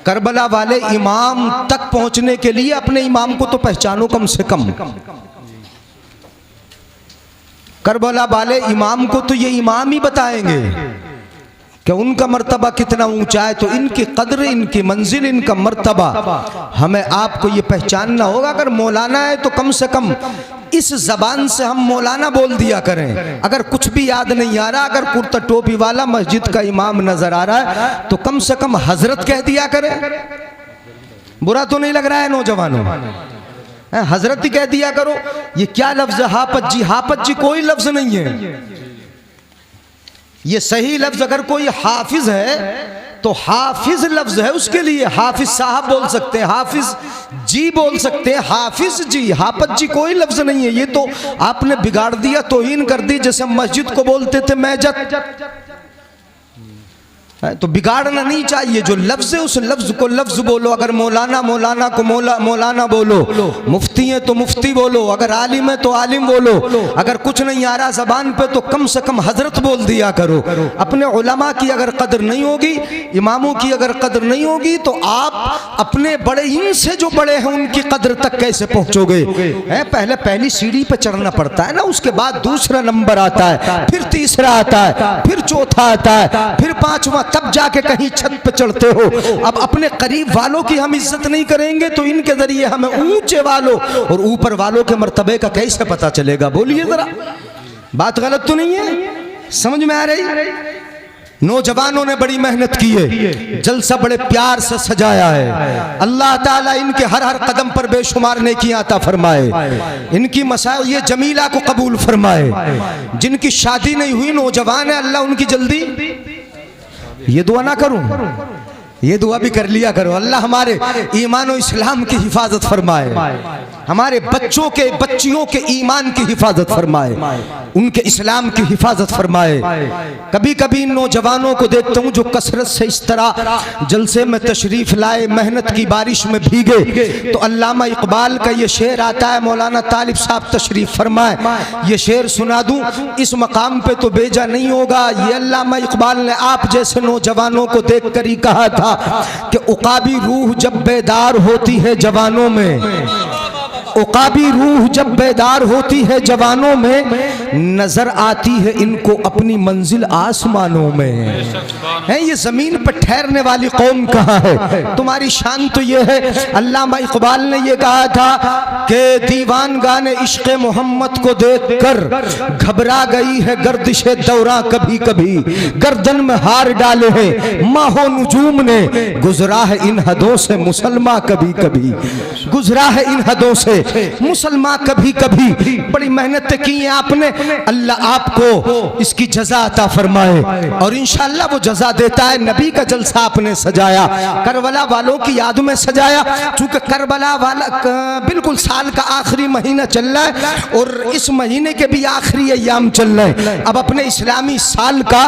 Karbala वाले इमाम तक पहुंचने के लिए अपने इमाम को तो पहचानो कम से कम। करबला वाले इमाम को तो ये इमाम ही बताएंगे कि उनका मर्तबा कितना ऊंचा है। तो इनकी कद्र, इनकी मंजिल, इनका मर्तबा हमें आपको ये पहचानना होगा। अगर मौलाना है तो कम से कम इस जबान से हम मौलाना बोल दिया करें। अगर कुछ भी याद नहीं आ रहा, अगर कुर्ता टोपी वाला मस्जिद का इमाम नजर आ रहा है तो कम से कम हजरत कह दिया करें। बुरा तो नहीं लग रहा है नौजवानों? हजरत ही कह दिया करो। ये क्या लफ्ज है हाफज जी? हाफज जी कोई लफ्ज नहीं है। ये सही लफ्ज अगर कोई हाफिज है तो हाफिज लफ्ज है उसके लिए। हाफिज साहब बोल सकते हैं, हाफिज जी बोल सकते हैं, हाफिज जी। हाफज जी कोई लफ्ज नहीं है। ये तो आपने बिगाड़ दिया, तौहीन कर दी। जैसे मस्जिद को बोलते थे मैजत, तो बिगाड़ना नहीं चाहिए। जो लफ्ज है उस लफ्ज को लफ्ज बोलो। अगर मौलाना, मौलाना को मौलाना बोलो। मुफ्ती है तो मुफ्ती बोलो। अगर आलिम है तो आलिम बोलो। अगर कुछ नहीं आ रहा जबान पे तो कम से कम हजरत बोल दिया करो। अपने उलमा की अगर कदर नहीं होगी, इमामों की अगर कदर नहीं होगी तो आप अपने बड़े इनसे जो बड़े हैं उनकी कदर तक कैसे पहुंचोगे? पहले पहली सीढ़ी पे चढ़ना पड़ता है ना, उसके बाद दूसरा नंबर आता है, फिर तीसरा आता है, फिर चौथा आता है, फिर पांचवा, तब जाके कहीं छत पे चढ़ते हो। अब अपने करीब वालों की हम इज्जत नहीं करेंगे तो इनके जरिए हमें ऊंचे वालों और ऊपर वालों के मर्तबे का कैसे पता चलेगा? बोलिए जरा, बात गलत तो नहीं है? समझ में आ रही? नौजवानों ने बड़ी मेहनत की है, जलसा बड़े प्यार से सजाया है। अल्लाह ताला इनके हर हर कदम पर बेशुमार नेकियां अता फरमाए। इनकी मसाइल ये जमीला को कबूल फरमाए। जिनकी शादी नहीं हुई नौजवान है, अल्लाह उनकी जल्दी, ये दुआ ना करूं, ये दुआ भी कर लिया करो। अल्लाह हमारे ईमान और इस्लाम की हिफाजत फरमाए, हमारे बच्चों के बच्चियों के ईमान की हिफाजत फरमाए, उनके इस्लाम की हिफाजत फरमाए। कभी कभी इन नौजवानों को देखता हूँ जो कसरत से इस तरह जलसे में तशरीफ लाए, मेहनत की बारिश में भीगे, तो अल्लामा इकबाल का ये शेर आता है, मौलाना तालिब साहब तशरीफ फरमाए, ये शेर सुना दूं। इस मकाम पे तो भेजा नहीं होगा। ये अल्लामा इकबाल ने आप जैसे नौजवानों को देख कर ही कहा था कि उकाबी रूह जब बेदार होती है जवानों में, उकाबी रूह जब बेदार होती है जवानों में, नजर आती है इनको अपनी मंजिल आसमानों में। है ये जमीन पर ठहरने वाली कौम कहाँ है? तुम्हारी शान तो ये है। अल्लामा इकबाल ने ये कहा था कि दीवान गाने इश्क मोहम्मद को देखकर घबरा गई है गर्दिशे दौरा कभी कभी, गर्दन में हार डाले हैं माहो नुजूम ने, गुजरा है इन हदों से मुसलमान कभी कभी, गुजरा है इन हदों से मुसलमान कभी कभी। बड़ी मेहनत की है आपने, अल्लाह आपको इसकी जजा अता फरमाए और इंशाअल्लाह वो जजा देता है। नबी का जलसा आपने सजाया, करबला वालों की याद में सजाया। चूंकि करबला वाला बिल्कुल साल का आखिरी महीना चल रहा है और इस महीने के भी आखिरी अय्याम चल रहे हैं। अब अपने इस्लामी साल का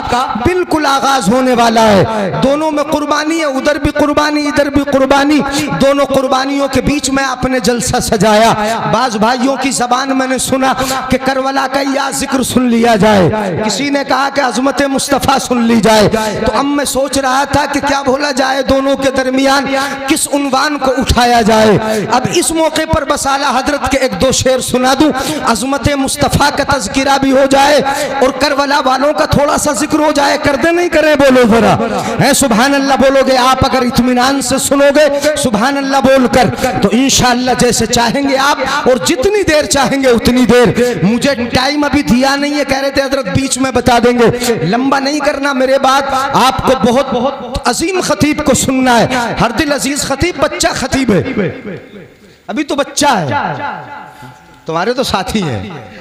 बिल्कुल आगाज होने वाला है। दोनों में कुर्बानी है, उधर भी कुर्बानी इधर भी कुर्बानी, दोनों कुर्बानियों के बीच में आपने जलसा सजाया। बाज भाइयों की जबान मैंने सुना कि करबला का या जिक्र सुन लिया जाए, किसी ने कहा कि अज़मत मुस्तफ़ा सुन ली जाए। तो अब मैं सोच रहा था कि क्या बोला जाए, दोनों के दरमियान किस उन्वान को उठाया जाए। अब इस मौके पर बस आला हजरत के एक दो शेर सुना दूं, अज़मत मुस्तफ़ा का तज़किरा भी हो जाए और करबला वालों का थोड़ा सा जिक्र हो जाए। कर दे नहीं करे? बोलो जरा, है सुभान अल्लाह बोलोगे आप? अगर इत्मीनान से सुनोगे सुभान अल्लाह बोलकर तो इंशाअल्लाह जैसे चाहेंगे आप और जितनी देर चाहेंगे उतनी देर। मुझे टाइम अभी दिया नहीं है, कह रहे थे हजरत बीच में बता देंगे, लंबा नहीं करना मेरे बात। आपको बहुत बहुत अजीम खतीब को सुनना है। हर दिल अजीज खतीब बच्चा खतीब है, अभी तो बच्चा है, तुम्हारे तो साथी हैं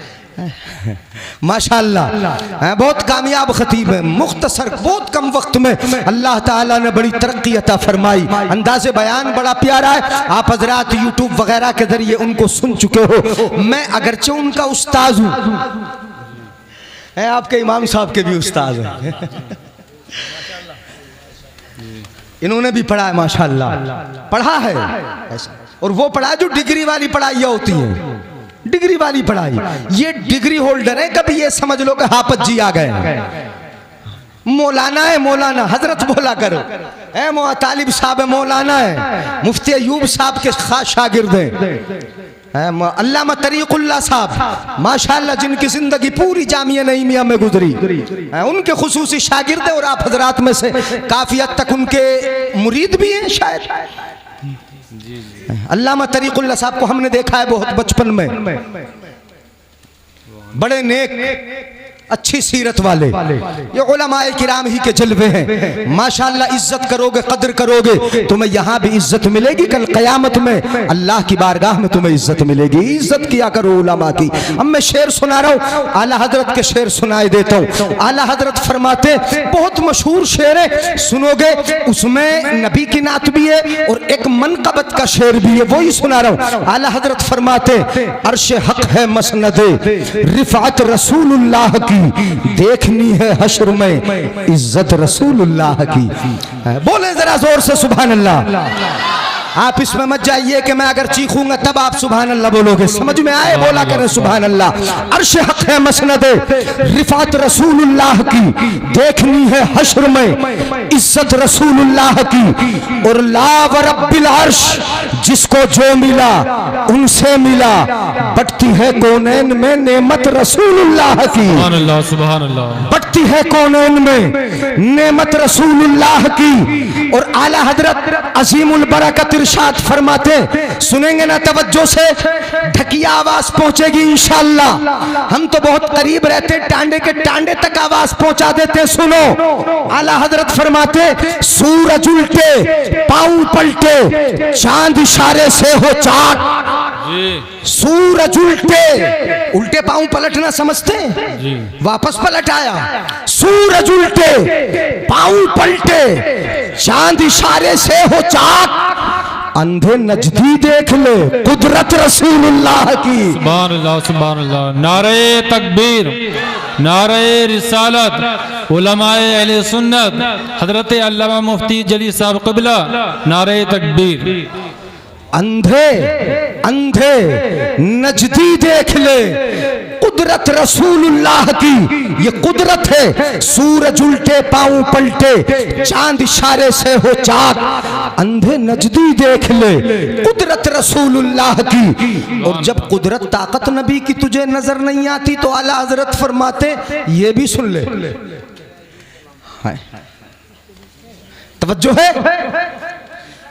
माशाअल्लाह, बहुत कामयाब खतीब है। मुख्तसर बहुत कम वक्त में अल्लाह ताला ने बड़ी तरक्की अता फरमाई। अंदाज़े बयान बड़ा प्यारा है। आप हजरात यूट्यूब वगैरह के जरिए उनको सुन चुके हो। मैं अगरचे उनका उस्ताद हूँ, आपके इमाम साहब के भी उस्ताद हैं, इन्होंने भी पढ़ा है माशाअल्लाह, पढ़ा है और वो पढ़ा जो डिग्री वाली पढ़ाइयाँ होती हैं, डिग्री वाली पढ़ाई। ये डिग्री होल्डर है, कभी ये समझ लो कि हाफिज जी आ गए। मौलाना है, मौलाना हजरत बोला करो। ए तालिब साहब है, मौलाना है, मुफ्ती अयूब साहब के खास शागिर्द हैं। अल्लामा तरीकुल्लाह साहब माशाअल्लाह, जिनकी जिंदगी पूरी जामिया नईमिया में गुजरी, उनके खुसूसी शागिर्द हैं। और आप हजरात में से काफी हद तक उनके मुरीद भी हैं शायद। अल्लामा तरीकुल्लाह साहब को हमने देखा है बहुत बचपन में, बड़े नेक अच्छी सीरत वाले। ये उलमाए किराम ही के जलवे हैं। माशाअल्लाह, इज्जत करोगे, कदर करोगे, तुम्हें यहाँ भी इज्जत मिलेगी, कल क़यामत में अल्लाह की बारगाह में तुम्हें इज्जत मिलेगी। इज्जत किया करो उलमा की। अब मैं शेर सुना रहा हूँ, आला हजरत के शेर सुनाए देता हूँ। आला हजरत फरमाते, बहुत मशहूर शेर है, सुनोगे, उसमें नबी की नात भी है और एक मनकबत का शेर भी है, वही सुना रहा हूँ। आला हजरत फरमाते, अर्श हक है मसनदे रिफात रसूलुल्लाह की, देखनी है हश्र में इज्जत रसूलुल्लाह की। बोले जरा जोर से सुभान अल्लाह। आप इसमें मत जाइए कि मैं अगर चीखूंगा तब आप सुभान अल्लाह बोलोगे, समझ में आए, बोला करें सुभान अल्लाह। अर्श हक है मसनदे रिफात रसूलुल्लाह की, देखनी है हश्र में इज्जत रसूलुल्लाह की। और ला व रब्बिल अर्श, जिसको जो मिला उनसे मिला, बटती है कौनैन में नेमत रसूलुल्लाह की। सुभान अल्लाह। बटती है कौनैन में नेमत रसूलुल्लाह की। और आला हजरत अजीमुल बरकत इरशाद फरमाते, सुनेंगे ना तवज्जो से, ढकिया आवाज पहुंचेगी इंशाअल्लाह। हम तो बहुत करीब रहते, टांडे के टांडे तक आवाज पहुंचा देते। सुनो, आला हजरत फरमाते, सूरज उल्टे पांव पलटे, चांद इशारे से हो चाक। सूरज उल्टे, उल्टे पांव पलटना समझते हैं, वापस पलट आया। सूरज उल्टे पांव पलटे, चांद इशारे से हो चाक, अंधे नजदी देख ले कुदरत रसूलुल्लाह की। सुभान अल्लाह, सुभान अल्लाह। नारे तकबीर, नारे रिसालत, उलमाए अहले सुन्नत, हजरत अल्लामा मुफ्ती जली साहब क़िबला, नारे तकबीर। अंधे अंधे नजदी देख ले कुदरत रसूलुल्लाह की, ये कुदरत है। सूरज उल्टे पांव पलटे, चांद इशारे से हो चाक, अंधे नजदी देख ले कुदरत रसूलुल्लाह की। और जब कुदरत ताकत नबी की तुझे नजर नहीं आती तो आला हजरत फरमाते, ये भी सुन ले, तवज्जो है।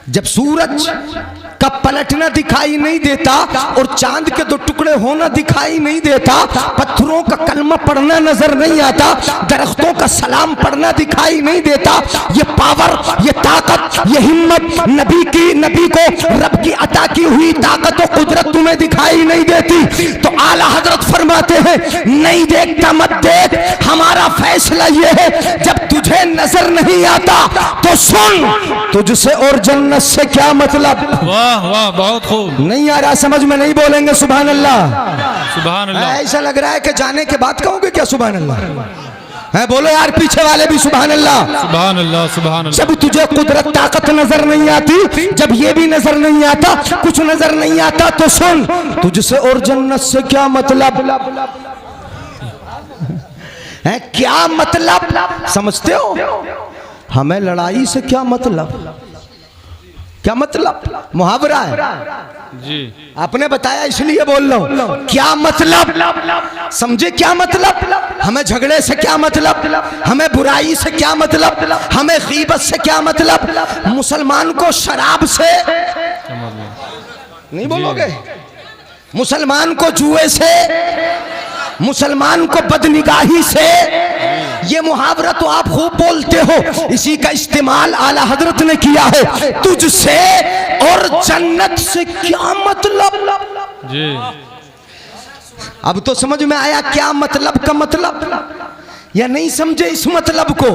जब सूरज का पलटना दिखाई नहीं देता और चांद के दो टुकड़े होना दिखाई नहीं देता, पत्थरों का कलमा पढ़ना नजर नहीं आता, दरख्तों का सलाम पढ़ना दिखाई नहीं देता, ये पावर, ये ताकत, ये हिम्मत नबी को रब की अता की हुई ताकत और कुदरत तुम्हें दिखाई नहीं देती, तो आला हजरत फरमाते हैं, नहीं देखता मत देख, हमारा फैसला ये है, जब तुझे नजर नहीं आता तो सुन, तुझसे और जन्नत से क्या मतलब। वाह वाह, बहुत खूब। नहीं आ रहा समझ में, नहीं बोलेंगे सुभान अल्लाह, सुभान अल्लाह। ऐसा लग रहा है कि जाने के बाद कहोगे क्या सुभान अल्लाह है। बोलो यार पीछे वाले भी सुभान अल्लाह, सुभान अल्लाह, सुभान अल्लाह। जब तुझे कुदरत ताकत नजर नहीं आती, जब ये भी नजर नहीं आता, कुछ नजर नहीं आता, तो सुन, तुझसे और जन्नत से क्या मतलब है। क्या मतलब समझते हो? हमें लड़ाई से क्या मतलब, क्या मतलब? मुहावरा है जी, आपने बताया इसलिए बोल रहा हूं। क्या मतलब समझे? क्या मतलब? हमें झगड़े से क्या मतलब, हमें बुराई से क्या मतलब, हमें गीबत से क्या मतलब, मुसलमान को शराब से नहीं बोलोगे, मुसलमान को जुए से, मुसलमान को बदनिगाही से, ये मुहावरा तो आप खूब बोलते हो, इसी का इस्तेमाल आला हजरत ने किया है। तुझसे और जन्नत से क्या मतलब जी। अब तो समझ में आया क्या मतलब का मतलब, या नहीं समझे इस मतलब को?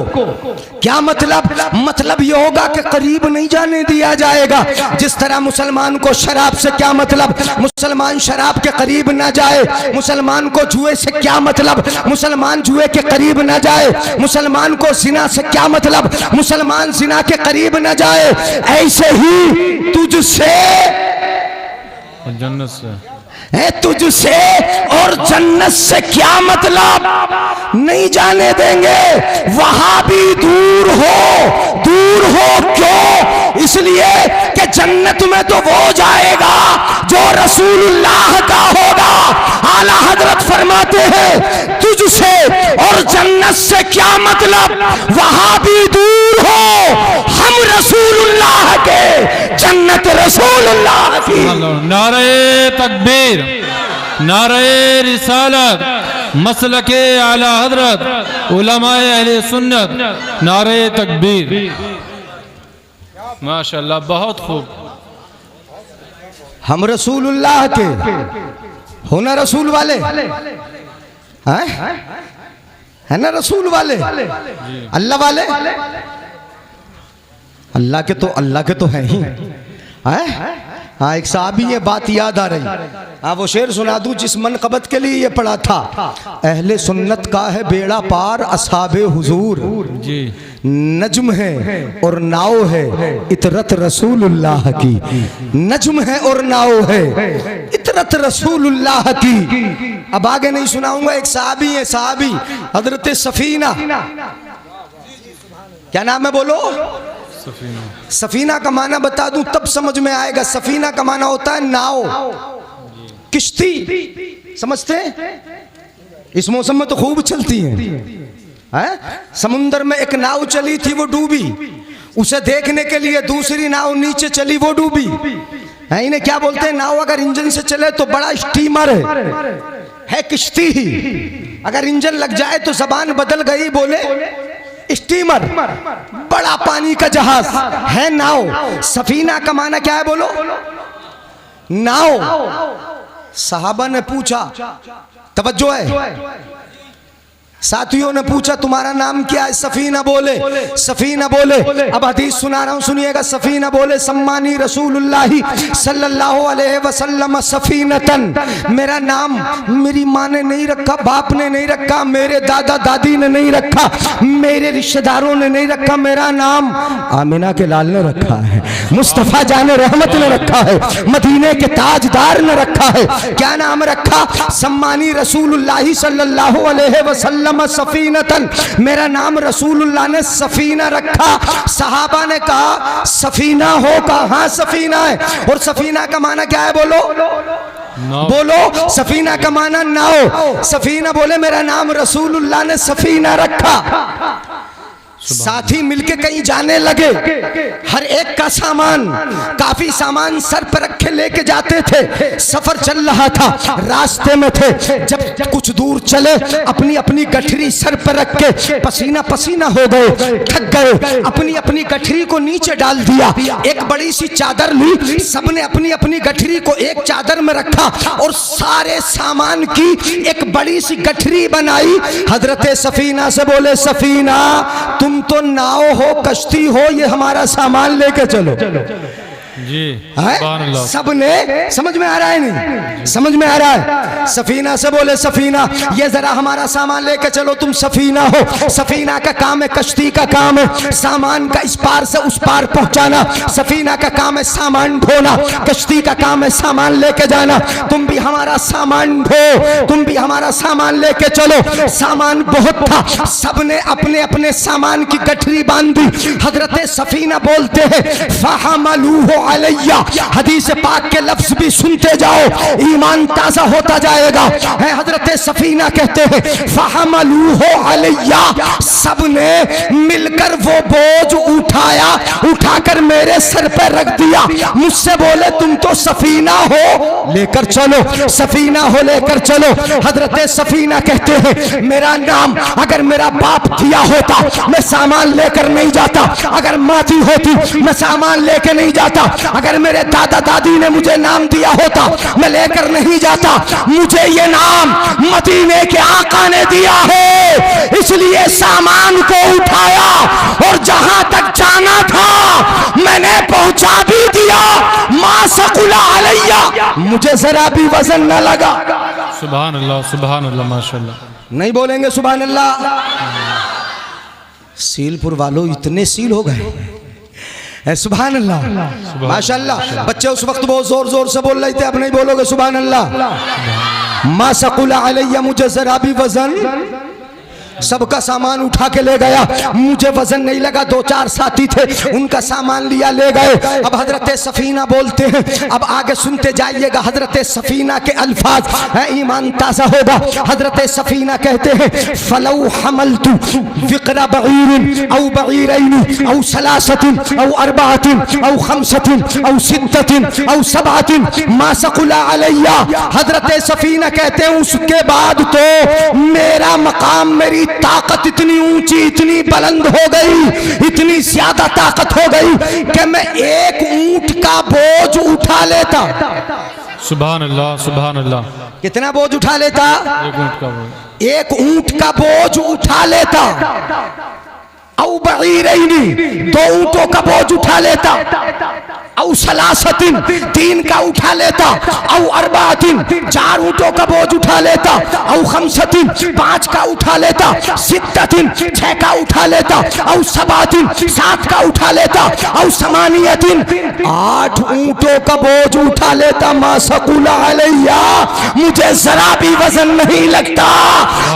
क्या मतलब? मतलब ये होगा कि करीब नहीं जाने दिया जाएगा। जिस तरह मुसलमान को शराब से क्या मतलब, मुसलमान शराब के करीब ना जाए। मुसलमान को जुए से क्या मतलब, मुसलमान जुए के करीब ना जाए। मुसलमान को जिना से क्या मतलब, मुसलमान जिना के करीब ना जाए। ऐसे ही तुझसे जन्नत से तुझसे और जन्नत से क्या मतलब, नहीं जाने देंगे। वहां भी दूर हो क्यों? इसलिए कि जन्नत में तो वो जाएगा जो रसूलुल्लाह का होगा। आला हजरत फरमाते हैं तुझसे और जन्नत से क्या मतलब, वहां भी दूर हो, हम रसूलुल्लाह के, जन्नत रसूलुल्लाह की। नारे तकबीर, नारे रिसालत, मसलके आला हजरत उलमाए अहले सुन्नत, नारे तकबीर। माशाअल्लाह, बहुत खूब। हम रसूलुल्लाह के हो ना, रसूल वाले हैं, है ना रसूल वाले, अल्लाह वाले, अल्लाह के तो हैं ही। हाँ, एक साहबी ये बात याद आ रही। हाँ, वो शेर सुना दूं जिस मनकबत के लिए ये पढ़ा था। अहले सुन्नत का है बेड़ा पार, असहाबे हुजूर जी नज्म है और नाव है, इतरत रसूलुल्लाह की। नज्म है और नाव है, इतरत रसूलुल्लाह की। अब आगे नहीं सुनाऊंगा। एक साहबी है, साहबी हजरत सफीना, क्या नाम है बोलो? सफीना का माना बता दूं तब समझ में आएगा। सफीना का माना होता है नाव, किश्ती, समझते हैं? इस मौसम में तो खूब चलती हैं। समुंदर में एक नाव चली थी, वो डूबी। उसे देखने के लिए दूसरी नाव नीचे चली, वो डूबी। इन्हें क्या बोलते हैं? नाव अगर इंजन से चले तो बड़ा स्टीमर है किश्ती ही। अगर इंजन लग जाए तो जबान बदल गई, बोले स्टीमर, बड़ा पानी का जहाज है नाव। सफीना का माना क्या है बोलो? नाव। सहाबा ने पूछा, तवज्जो है, साथियों ने पूछा तुम्हारा नाम क्या है? सफीना बोले, सफीना बोले। अब हदीस सुना रहा हूं, सुनिएगा। सफीना बोले सम्मानी रसूलुल्लाही सल्लल्लाहु अलैहि वसल्लम सफीनतन। मेरा नाम मेरी माँ ने नहीं रखा, बाप ने नहीं रखा, मेरे दादा दादी ने नहीं रखा, मेरे रिश्तेदारों ने नहीं रखा। मेरा नाम आमिना के लाल ने रखा है, मुस्तफा जाने रहमत ने रखा है, मदीने के ताजदार ने रखा है। क्या नाम रखा? सम्मानी रसूलुल्लाही सल्लल्लाहु अलैहि वसल्लम सफीनतन। मेरा नाम रसूलुल्लाह ने सफीना रखा। सहाबा ने कहा सफीना हो? कहा हाँ सफीना है। और सफीना का माना क्या है बोलो? बोलो। सफीना का माना नाव। सफीना बोले मेरा नाम रसूलुल्लाह ने सफीना रखा। साथी मिलके कहीं जाने लगे, हर एक का सामान, काफी सामान सर पर रखे लेके जाते थे। सफर चल रहा था, रास्ते में थे। जब कुछ दूर चले, अपनी अपनी गठरी सर पर रख के पसीना पसीना हो गए, थक गए। अपनी अपनी गठरी को नीचे डाल दिया, एक बड़ी सी चादर ली, सबने अपनी अपनी गठरी को एक चादर में रखा और सारे सामान की एक बड़ी सी गठरी बनाई। हजरत सफीना से बोले सफीना तुम तो नाव हो, कश्ती हो, ये हमारा सामान लेके चलो। जी सबने, समझ में आ रहा है? नहीं समझ में आ रहा है? सफीना से बोले सफीना ये जरा हमारा सामान लेके चलो। तुम सफीना हो, सफीना का काम है, कश्ती का काम है सामान का इस पार से उस पार पहुंचाना। सफीना का काम है सामान ढोना, कश्ती का काम है सामान लेके जाना। तुम भी हमारा सामान ढो, तुम भी हमारा सामान लेके चलो। सामान बहुत था, सबने अपने अपने सामान की गठरी बांधी। हजरत सफीना बोलते हैं फहमलूहु अलैया। हदीस पाक के लफ्ज भी सुनते जाओ, ईमान ताजा होता जाएगा। है हजरत सफीना कहते हैं फहमलूहु अलैया। सबने मिलकर वो बोझ उठाया, उठाकर मेरे सर पर रख दिया। मुझसे बोले तुम तो सफीना हो, लेकर चलो, सफीना हो लेकर चलो। हजरत सफीना कहते हैं मेरा नाम अगर मेरा बाप दिया होता मैं सामान लेकर नहीं जाता, अगर माँ दी होती मैं सामान लेकर नहीं जाता, अगर मेरे दादा दादी ने मुझे नाम दिया होता मैं लेकर नहीं जाता। मुझे ये नाम मदीने के आका ने दिया है, इसलिए सामान को उठाया और जहां तक जाना था मैंने पहुंचा भी दिया। मां सकुला अलैया, मुझे जरा भी वजन न लगा। सुभान अल्लाह, सुभान अल्लाह, माशाअल्लाह। नहीं बोलेंगे सुभान अल्लाह? सीलपुर वालों इतने सील हो गए, सुभान अल्लाह, माशाअल्लाह। बच्चे उस वक्त बहुत जोर जोर से बोल रहे थे, अब नहीं बोलोगे सुभान अल्लाह। मा सकुला अलैया, मुझे जरा भी वजन, सबका सामान उठा के ले गया, मुझे वजन नहीं लगा। दो चार साथी थे, उनका सामान लिया ले गए। अब हजरत सफीना बोलते हैं, अब आगे सुनते जाइएगा हजरत सफीना के अल्फाज है, ईमान ताज़ा होगा। हजरत सफीना कहते हैं, फलौ हमलतु विक़रा बगीरिन औ बगीरैन औ सलासतिन औ अरबातिन औ खमसतिन औ सित्ततिन औ सबअतिन मा सकुला अलैया। हजरत सफीना कहते हैं, उसके बाद तो मेरा मकाम, मेरी ताकत इतनी ऊंची, इतनी बुलंद हो गई, इतनी ज्यादा ताकत हो गई कि मैं एक ऊंट का बोझ उठा लेता। सुभान अल्लाह, सुभान अल्लाह। कितना बोझ उठा लेता? एक ऊंट का बोझ, एक ऊंट का बोझ उठा लेता। औ बगीरैनी, दो ऊंटों का बोझ उठा लेता। औ सलासतिन, तीन का उठा लेता। औ अरबातिन, चार ऊंटों का बोझ उठा लेता। औ खमसतिन, पांच का उठा लेता। सित्ततिन, छह का उठा लेता। औ सबअतिन, सात का उठा लेता। औ समानियतिन, आठ ऊंटों का बोझ उठा लेता। मा सकुला अलैया, मुझे जरा भी वजन नहीं लगता।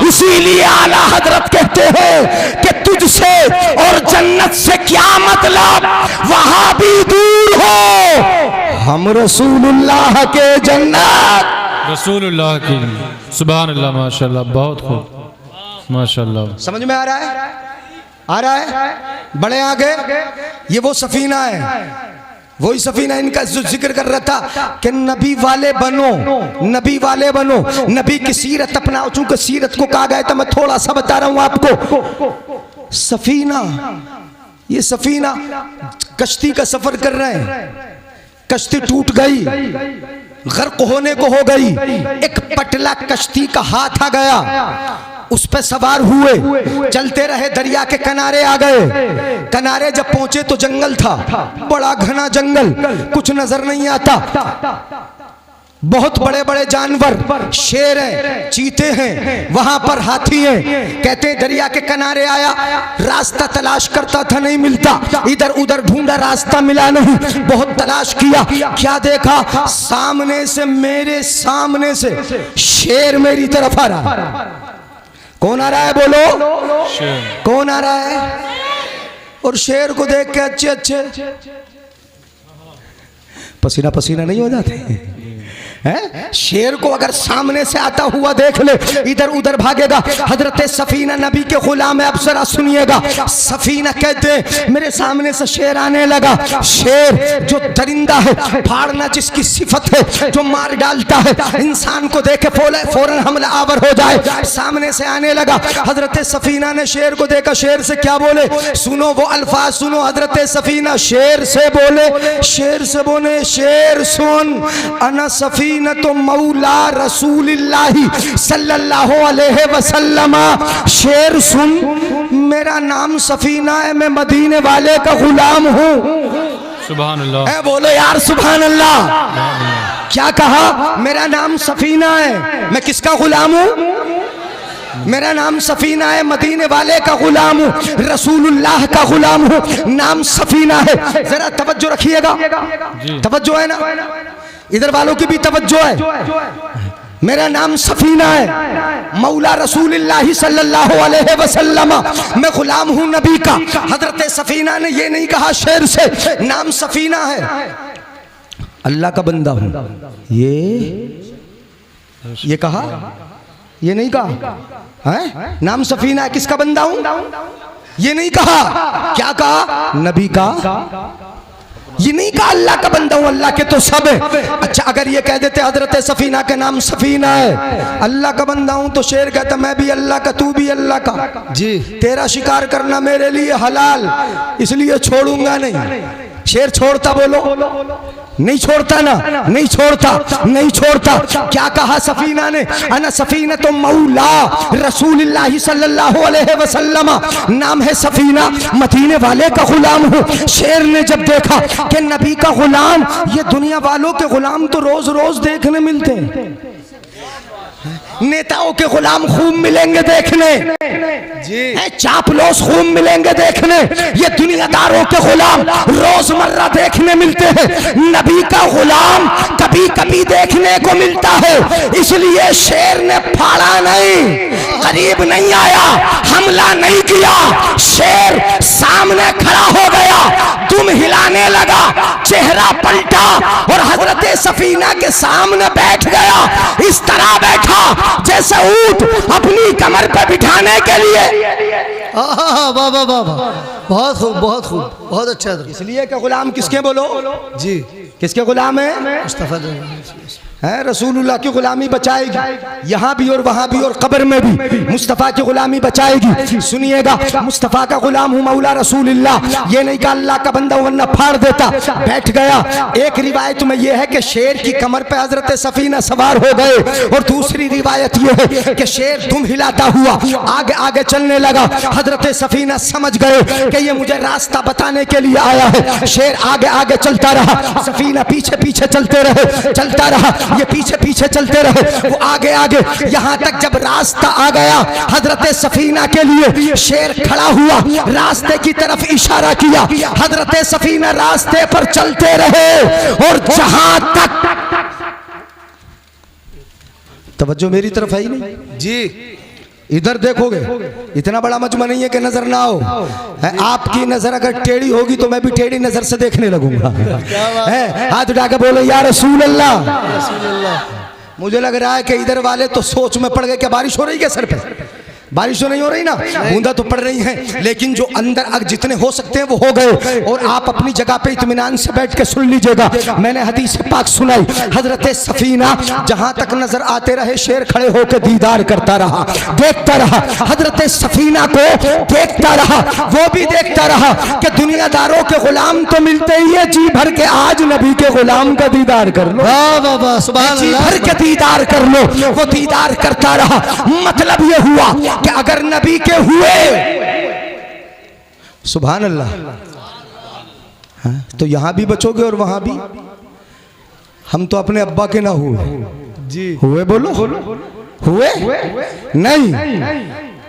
इसीलिए आला हजरत कहते हैं कि तुझसे और जन्नत से क्या मतलब, वहां भी दूर हो, हम रसूलुल्लाह के जन्नत, रसूलुल्लाह की। सुभान अल्लाह, माशाअल्लाह, बहुत खूब, माशाअल्लाह। समझ में आ रहा है? आ रहा है? बड़े आगे ये वो सफीना है, वही सफीना इनका जो जिक्र कर रहा था कि नबी वाले बनो, नबी वाले बनो, नबी की सीरत अपनाओ। चूंकि सीरत को कहा गया था, मैं थोड़ा सा बता रहा हूं आपको। सफीना, ये सफीना कश्ती का सफर कर रहे हैं, कश्ती टूट गई, गर्क होने को हो गई। एक पटला कश्ती का हाथ आ गया, उस पे सवार हुए, चलते रहे, दरिया के किनारे आ गए। किनारे जब पहुंचे तो जंगल था, बड़ा घना जंगल, कुछ नजर नहीं आता। बहुत बड़े बड़े जानवर, शेर हैं, चीते हैं, वहां पर हाथी हैं। कहते दरिया के किनारे आया, रास्ता तलाश करता था, नहीं मिलता। इधर उधर ढूंढा, रास्ता मिला नहीं। बहुत तलाश किया, क्या देखा? सामने से, मेरे सामने से शेर मेरी तरफ आ रहा। कौन आ रहा है बोलो? शेर। कौन आ रहा है? और शेर को देख के अच्छे अच्छे पसीना पसीना नहीं हो जाते है? शेर को अगर सामने से आता हुआ देख ले, इधर उधर भागेगा। हजरत सफीना नबी के गुलाम है, अब जरा सुनिएगा। सफीना कहते हैं, मेरे सामने से शेर आने लगा। शेर जो दरिंदा है, फाड़ना जिसकी सिफत है, जो मार डालता है, इंसान को देखे फौरन हमला आवर हो जाए, सामने से आने लगा। हजरत सफीना ने शेर को देखा, शेर से क्या बोले? सुनो वो अल्फाज सुनो। हजरत सफीना शेर से बोले, शेर सुन, अना सफीना तो मौला रसूलिल्लाही सल्लल्लाहु अलैहि वसल्लम। शेर सुन, मेरा नाम सफीना है, मैं मदीने वाले का गुलाम हूँ। सुभान अल्लाह, बोलो यार सुभान अल्लाह। क्या कहा? मेरा नाम सफीना है, मैं किसका गुलाम हूँ? मेरा नाम सफीना है, मदीने वाले का गुलाम हूँ, रसूलुल्लाह का गुलाम हूँ, नाम सफीना है। जरा तवज्जो रखिएगा, तवज्जो है ना? इधर वालों की भी तवज्जो है। मेरा नाम सफीना है, मौला रसूलुल्लाह सल्लल्लाहु अलैहि वसल्लम, मैं गुलाम हूँ नबी का। हजरत सफीना ने ये नहीं कहा शेर से, नाम सफीना है, अल्लाह का बंदा हूँ, ये कहा, ये नहीं कहा है? नाम सफीना है, किसका बंदा हूँ, ये नहीं कहा। क्या कहा? नबी का। ये नहीं कहा अल्लाह का बंदा हूं, अल्लाह के तो सब है। अच्छा, अगर ये कह देते हजरत सफीना का नाम सफीना है, अल्लाह का बंदा हूं, तो शेर कहता मैं भी अल्लाह का, तू भी अल्लाह का। जी, तेरा शिकार करना मेरे लिए हलाल, इसलिए छोड़ूंगा नहीं। शेर छोड़ता? बोलो नहीं छोड़ता ना, नहीं छोड़ता, नहीं छोड़ता। क्या कहा सफीना ने? अना सफीना तो मौला रसूलुल्लाह सल्लल्लाहु अलैहि वसल्लम, नाम है सफीना, मदीने वाले का गुलाम हूँ। शेर ने जब देखा कि नबी का गुलाम, ये दुनिया वालों के गुलाम तो रोज रोज देखने मिलते हैं, नेताओं के गुलाम खूब मिलेंगे देखने जी चापलोस खूब मिलेंगे देखने, ये दुनियादारों के गुलाम रोजमर्रा देखने मिलते हैं। नबी का गुलाम कभी कभी देखने को मिलता है, इसलिए शेर ने फाड़ा नहीं, करीब नहीं आया, हमला नहीं किया, शेर सामने खड़ा हो गया, दुम हिलाने लगा, चेहरा पलटा और हजरत सफीना के सामने बैठ गया। इस तरह बैठा जैसे ऊंट अपनी कमर पे बिठाने के लिए। वाह वाह वाह वाह, बहुत खूब बहुत खूब, बहुत अच्छा हजरत। इसलिए कि गुलाम किसके बोलो जी किसके गुलाम है? मुस्तफा है रसूलुल्लाह की गुलामी बचाएगी, यहाँ भी और वहाँ भी और कब्र में भी मुस्तफ़ा की गुलामी बचाएगी। सुनिएगा, मुस्तफ़ा का गुलाम हूँ मौला रसूलुल्लाह, ये नहीं कहा अल्लाह का बंदा वरना फाड़ देता। बैठ गया। एक रिवायत में ये है कि शेर की कमर पे हजरत सफीना सवार हो गए, और दूसरी रिवायत ये है कि शेर दुम हिलाता हुआ आगे आगे चलने लगा। हजरत सफीना समझ गए कि ये मुझे रास्ता बताने के लिए आया है। शेर आगे आगे चलता रहा, सफीना पीछे पीछे चलते रहे, चलता रहा, ये पीछे पीछे चलते रहे, वो आगे आगे, यहाँ तक जब रास्ता आ गया हजरत सफीना के लिए, शेर खड़ा हुआ, रास्ते की तरफ इशारा किया, हजरत सफीना रास्ते पर चलते रहे, और जहां तक तवज्जो मेरी तरफ है ही नहीं जी, इधर देखोगे, इतना बड़ा मजमा नहीं है कि नजर ना हो। है, आपकी नजर अगर टेढ़ी होगी तो मैं भी टेढ़ी नजर से देखने लगूंगा। है, हाथ उठा के बोलो या रसूल अल्लाह। मुझे लग रहा है कि इधर वाले तो सोच में पड़ गए कि बारिश हो रही है सर पे। बारिश तो नहीं हो रही ना, बूंदा तो पड़ रही है, लेकिन जो अंदर जितने हो सकते हैं वो हो गए। और आप अपनी जगह पे इत्मीनान से बैठ के सुन लीजिएगा। मैंने हदीस पाक सुनाई, हजरत सफीना जहां तक नजर आते रहे, शेर खड़े होकर दीदार करता रहा, देखता रहा, हजरत सफीना को देखता रहा, वो भी देखता रहा कि दुनियादारों के गुलाम तो मिलते ही है, जी भर के आज नबी के गुलाम का दीदार कर लो। वाह वाह वाह, सुभान जी अल्लाह। भर के दीदार कर लो। वो दीदार करता रहा, मतलब ये हुआ कि अगर नबी के हुए, सुभान अल्लाह, तो यहां भी बचोगे और वहां भी। हम तो अपने अब्बा के ना हुए जी, हुए, बोलो हुए नहीं,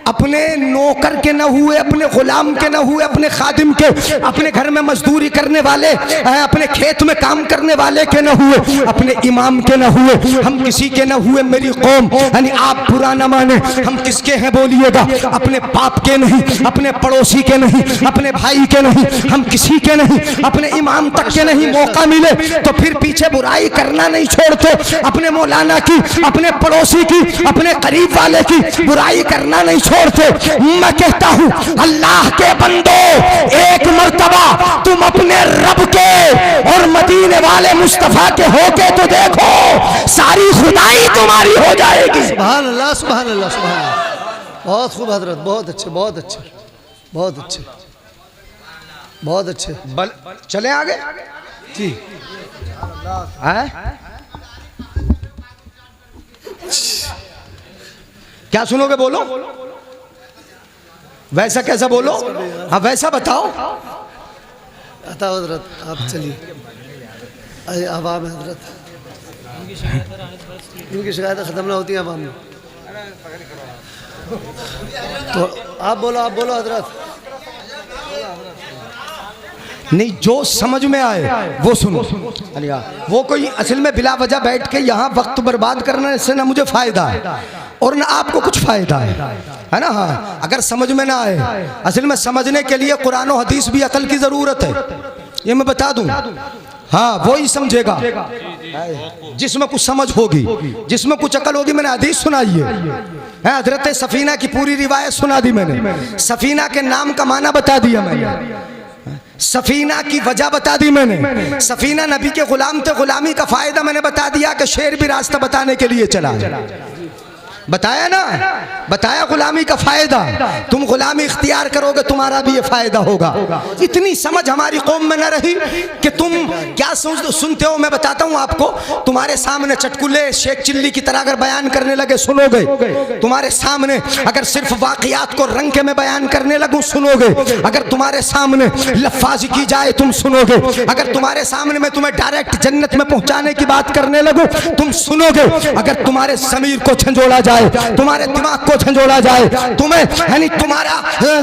अपने नौकर के न हुए, अपने गुलाम के न हुए, अपने खादिम के, अपने घर में मजदूरी करने वाले, अपने खेत में काम करने वाले के न हुए, अपने इमाम के न हुए, हम किसी के न हुए। मेरी कौम यानी आप बुरा न माने, हम किसके हैं बोलिएगा? अपने बाप के नहीं, अपने पड़ोसी के नहीं, अपने भाई के नहीं, हम किसी के नहीं, अपने इमाम तक के नहीं। मौका मिले तो फिर पीछे बुराई करना नहीं छोड़ते, अपने मौलाना की, अपने पड़ोसी की, अपने करीब वाले की बुराई करना नहीं छोड़ते। मैं कहता हूं अल्लाह के बंदो, एक मर्तबा तुम अपने रब के और मदीने वाले मुस्तफा के होके तो देखो, सारी खुदाई तुम्हारी हो जाएगी। सुभान अल्लाह सुभान अल्लाह सुभान अल्लाह। बहुत खूब हजरत, बहुत अच्छे बहुत अच्छे बहुत अच्छे बहुत अच्छे। चले आगे जी, क्या सुनोगे? बोलो वैसा कैसा बोलो? हाँ वैसा बताओ। आता हजरत आप चलिए। अरे आवाम है हजरत, इनकी शिकायतें ख़त्म ना होती हैं आवाम में, तो आप बोलो हजरत। नहीं, जो समझ में आए वो सुनो। वो कोई असल में बिला वजह बैठ के यहाँ वक्त बर्बाद करने से ना मुझे फायदा है और ना आपको कुछ फायदा है ना। हाँ, अगर समझ में ना आए, असल में समझने के लिए कुरान और हदीस भी अकल की जरूरत है, ये मैं बता दूं। हाँ, वो ही समझेगा जिसमें कुछ समझ होगी, जिसमें कुछ अकल होगी। मैंने हदीस सुनाई है, हजरत सफीना की पूरी रिवायत सुना दी मैंने, सफीना के नाम का माना बता दिया मैंने, सफीना की वजह बता दी मैंने। सफीना नबी के गुलाम थे, गुलामी का फायदा मैंने बता दिया कि शेर भी रास्ता बताने के लिए चला, बताया ना, बताया गुलामी का फायदा। तुम गुलामी इख्तियार करोगे तुम्हारा भी ये फायदा होगा। इतनी समझ हमारी कौम में न रही कि तुम क्या क्या सुनते हो? मैं बताता हूँ आपको। तुम्हारे सामने चटकुले शेख चिल्ली की तरह अगर बयान करने लगे सुनोगे। तुम्हारे सामने अगर सिर्फ वाकयात को रंग के मैं बयान करने लगूं सुनोगे। अगर तुम्हारे सामने लफ्फाजी की जाए तुम सुनोगे। अगर तुम्हारे सामने मैं तुम्हें डायरेक्ट जन्नत में पहुंचाने की बात करने लगूं तुम सुनोगे। अगर तुम्हारे ज़मीर को झंझोड़ा जाए, तुम्हारे दिमाग को झंझोड़ा जाए, तुम्हें यानी तुम्हारा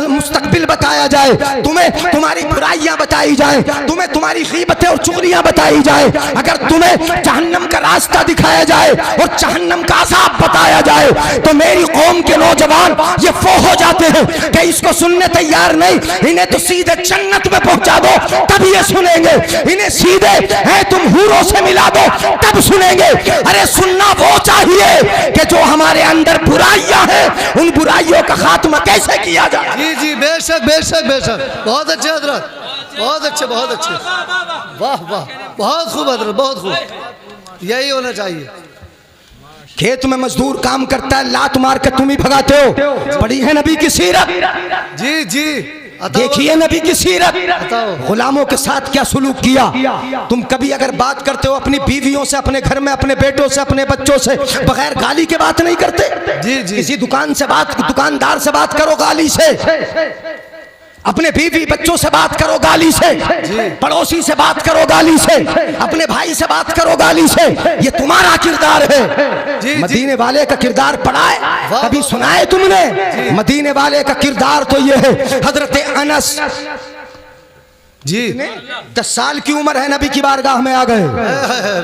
मुस्तकबिल बताया जाए, तुम्हें तुम्हारी बुराइयां बताई जाए, तुम्हें तुम्हारी गीबतें और चुगलियां बताई जाए, अगर तुम्हें जहन्नम का रास्ता दिखाया जाए और जहन्नम का अज़ाब बताया जाए तो मेरी कौम के नौजवान ये फो हो जाते हैं कि इसको सुनने तैयार नहीं। इन्हें तो सीधे जन्नत में पहुंचा दो तब ये सुनेंगे। इन्हें सीधे है तुम हूरों से मिला दो तब सुनेंगे। अरे सुनना वो चाहिए कि जो हमारे अंदर बुराइयां हैं उन बुराइयों का खात्मा कैसे किया जाए। जी जी बेशक बेशक बेशक। बहुत अच्छे हजरत, बहुत अच्छे, बहुत अच्छे, वाह वाह, बहुत खूब हजरत, बहुत खूब। यही होना चाहिए। खेत में मजदूर काम करता है, लात मार के तुम ही भगाते हो। पढ़ी है नबी की सीरत? जी जी देखिए नबी की सीरत, बताओ। गुलामों के साथ क्या सुलूक किया। तुम कभी अगर बात करते हो अपनी बीवियों से, अपने घर में अपने बेटों से, अपने बच्चों से बगैर गाली के बात नहीं करते? जी जी। किसी दुकानदार से बात करो गाली से, अपने बीवी बच्चों से बात करो गाली से, पड़ोसी से बात करो गाली से, अपने भाई से बात करो गाली से। ये तुम्हारा किरदार है। मदीने वाले का किरदार पढ़ा है कभी, सुना है तुमने? मदीने वाले का किरदार तो ये है। हजरत अनस जी 10 साल की उम्र है, नबी की बारगाह में आ गए।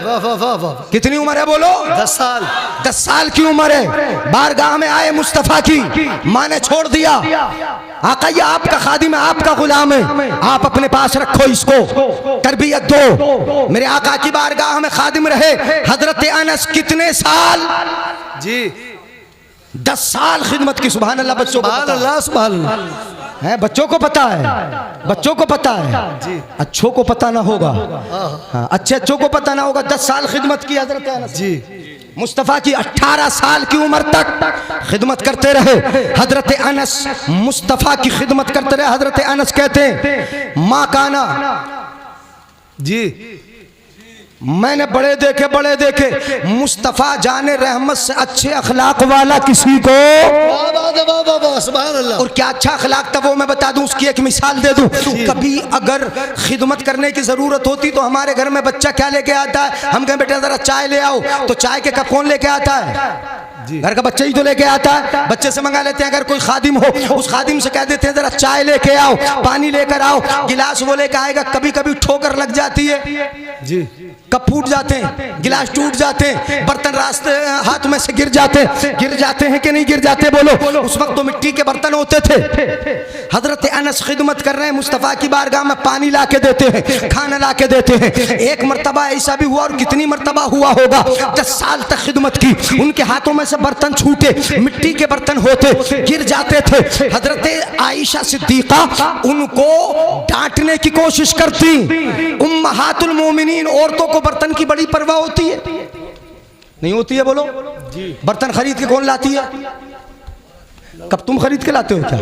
वाह वाह वाह वाह। कितनी उम्र है बोलो? 10 साल। 10 साल की उम्र है, बारगाह में आए मुस्तफा की। माँ ने छोड़ दिया, आका ये आपका खादिम है, आपका गुलाम है, आप अपने पास रखो, इसको तरबियत दो। मेरे आका की बारगाह में खादिम रहे हजरत अनस कितने साल? जी 10 साल खिदमत की। सुभान अल्लाह। बच्चों को सुभान अल्लाह, सुभान अल्लाह है, बच्चों को पता है, बच्चों को पता है, अच्छों को पता ना होगा। हाँ, अच्छों को पता ना होगा। 10 साल खिदमत की हजरत अनस जी। मुस्तफ़ा की 18 साल की उम्र तक खिदमत करते रहे हजरत अनस। मुस्तफ़ा की खिदमत करते रहे। हजरत अनस कहते हैं माँ काना, जी मैंने बड़े देखे, मुस्तफ़ा जाने रहमत से अच्छे अखलाक वाला किसी को। सुभान अल्लाह। और क्या अच्छा अखलाक था वो मैं बता दूं, उसकी एक मिसाल दे दूं। कभी अगर खिदमत करने की जरूरत होती तो हमारे घर में बच्चा क्या लेके आता है? हम कहें बेटा जरा चाय ले आओ, तो चाय के कप कौन लेके आता है? घर का बच्चा ही तो लेके आता है। बच्चे से मंगा लेते हैं। अगर कोई खादिम हो उस खादिम से कह देते हैं जरा चाय लेके आओ, पानी लेकर आओ, गिलास वो लेकर आएगा। कभी कभी ठोकर लग जाती है जी, कप फूट जाते हैं, गिलास टूट जाते हैं, बर्तन रास्ते हाथ में से गिर जाते हैं कि नहीं गिर जाते बोलो? उस वक्त तो मिट्टी के बर्तन होते थे। हजरत अनस खिदमत कर रहे हैं, मुस्तफ़ा की बारगाह में पानी ला के देते हैं, खाना ला के देते हैं। एक मरतबा ऐसा भी हुआ, और कितनी मरतबा हुआ होगा, 10 साल तक खिदमत की, उनके हाथों में से बर्तन छूटे, मिट्टी के बर्तन होते, गिर जाते थे। हजरत आयशा सिद्दीक़ा उनको डांटने की कोशिश करती। उम्महातुल मोमिनीन, औरतों को बर्तन की बड़ी परवाह होती है, नहीं होती है बोलो? बर्तन खरीद के कौन लाती है? कब तुम खरीद के लाते हो? क्या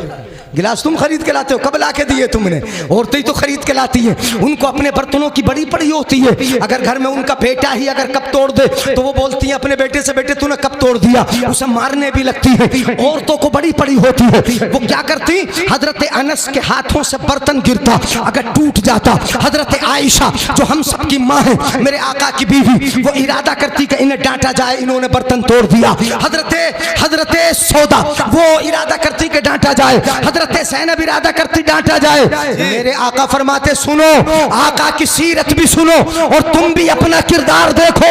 गिलास तुम खरीद के लाते हो? कब ला के दिए तुमने? औरतें ही तो खरीद के लाती हैं। उनको अपने बर्तनों की बड़ी पड़ी होती है। अगर घर में उनका बेटा ही अगर कप तोड़ दे तो वो बोलती है अपने बेटे से, बेटे तूने कप तोड़ दिया, उसे मारने भी लगती है। औरतों को बड़ी पड़ी होती है। वो क्या करती? हजरत अनस के हाथों से बर्तन गिरता, अगर टूट जाता, हजरत आयशा जो हम सबकी माँ है, मेरे आका की बीवी, वो इरादा करती कि इन्हें डांटा जाए, इन्होंने बर्तन तोड़ दिया। हजरत सौदा वो इरादा करती कि डांटा जाए, हजरत ज़ैनब इरादा करती डांटा जाए। मेरे आका फरमाते सुनो, आका की सीरत भी सुनो और तुम भी अपना किरदार देखो।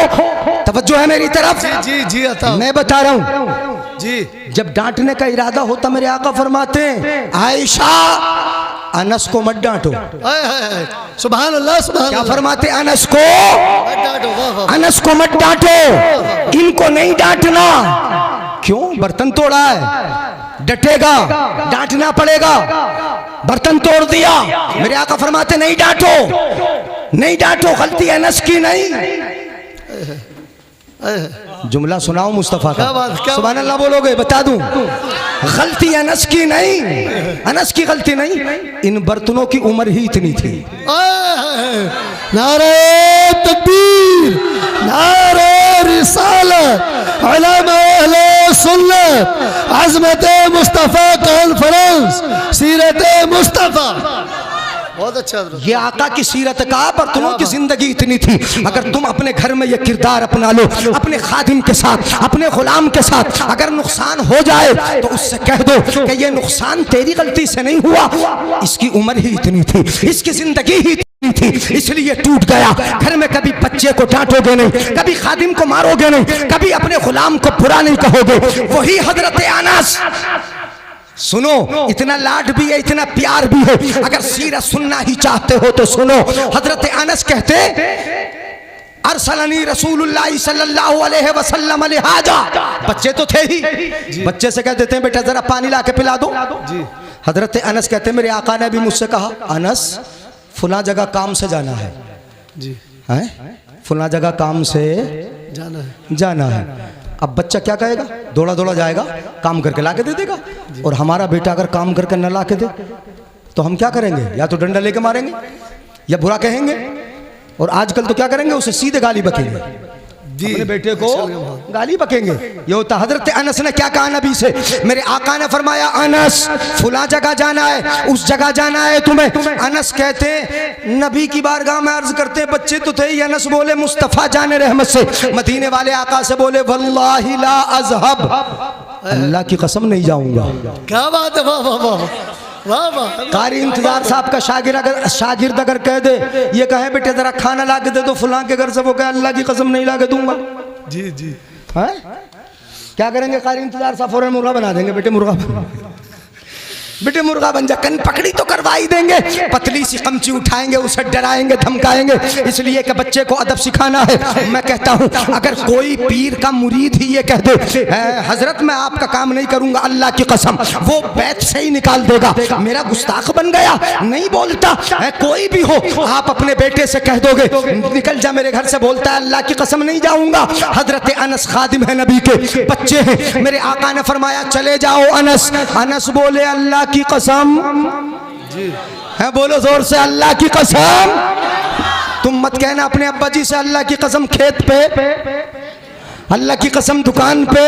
तवज्जो है मेरी तरफ? जी जी अता। मैं बता रहा हूं जी, जब डांटने का इरादा होता मेरे आका फरमाते हैं आयशा अनस को मत डांटो। सुभान अल्लाह, सुभान क्या अल्लाह। फरमाते? अनस को, डांटो, वाह वाह। अनस को मत डांटो, इनको नहीं डांटना। क्यों? बर्तन तोड़ा है, डटेगा, डांटना पड़ेगा। बर्तन तोड़ दिया, मेरे आका फरमाते नहीं डांटो, नहीं डांटो, गलती अनस की नहीं। जुमला सुनाओ मुस्तफा का, सुभान अल्लाह बोलोगे? बता दूं, गलती अनस की नहीं, अनस की गलती नहीं, इन बर्तनों की उम्र ही इतनी थी। नारे रिसालत उलमा अहले सुन्नत अज़मत मुस्तफ़ा कॉन्फ्रेंस सीरत मुस्तफ़ा। बहुत अच्छा हज़रत। ये आका की सीरत का बर्तनों की जिंदगी इतनी थी, अगर तुम अपने घर में ये किरदार अपना लो, अपने खादिम के साथ, अपने गुलाम के साथ अगर नुकसान हो जाए तो उससे कह दो कि ये नुकसान तेरी गलती से नहीं हुआ, इसकी उम्र ही इतनी थी, इसकी जिंदगी ही थी, इसलिए टूट गया। घर में कभी बच्चे को डांटोगे नहीं, कभी खादिम को मारोगे नहीं, कभी अपने गुलाम को बुरा नहीं कहोगे। वही हजरत अनस, सुनो, इतना लाड भी है, इतना प्यार भी है, अगर सीरत सुनना ही चाहते हो तो सुनो। हजरत अनस कहते अरसलनी रसूलुल्लाह सल्लल्लाहु अलैहि वसल्लम लिहाजा, बच्चे तो थे ही, बच्चे से कह देते हैं बेटा जरा पानी ला के पिला दो जी। हजरत अनस कहते मेरे आका ने भी मुझसे कहा अनस फुला जगह काम से जाना है जी, हैं फुला जगह काम से जाना है। अब बच्चा क्या कहेगा, दौड़ा दौड़ा जाएगा, काम करके ला के दे देगा। और हमारा बेटा अगर काम करके न ला के दे तो हम क्या करेंगे, या तो डंडा लेके मारेंगे या बुरा कहेंगे, और आजकल तो क्या करेंगे, उसे सीधे गाली बकेंगे, अपने बेटे को गाली बकेंगे। ये होता। हजरत अनस ने क्या कहा नबी से, मेरे आका ने फरमाया अनस फुला जगह जाना है, उस जगह जाना है तुम्हें। अनस कहते नबी की बारगाह में अर्ज करते बच्चे तो थे ही। अनस बोले मुस्तफ़ा जाने रहमत से, मदीने वाले आका से बोले वल्लाहि ला अज़हब, अल्लाह की कसम नहीं जाऊंगा। क्या बात है, वाह वाह वाह वाह वाह। कारी इंतजार साहब का शागिर्द अगर कह दे, ये कहे बेटे जरा खाना ला के दे दो फुला के घर से, वो कहे अल्लाह की कसम नहीं ला के दूंगा। जी जी, है क्या करेंगे, कारी इंतजार साहब फौरन मुर्गा बना देंगे, बेटे मुर्गा बन जा, कन पकड़ी तो करवा ही देंगे, पतली सी कमची उठाएंगे, उसे डराएंगे धमकाएंगे, इसलिए कि बच्चे को अदब सिखाना है। मैं कहता हूँ अगर कोई पीर का मुरीद ही ये कह दे हजरत मैं आपका काम नहीं करूंगा, अल्लाह की कसम, वो बैत से ही निकाल देगा, मेरा गुस्ताख बन गया, नहीं बोलता है। कोई भी हो, आप अपने बेटे से कह दोगे निकल जा मेरे घर से, बोलता है अल्लाह की कसम नहीं जाऊंगा। हजरत अनस खादिम है नबी के, बच्चे हैं, मेरे आका ने फरमाया चले जाओ अनस। अनस बोले अल्लाह की कसम जी है, बोलो जोर से अल्लाह की कसम। तुम मत कहना अपने अब्बा जी से अल्लाह की कसम खेत पे, अल्लाह की कसम दुकान पे,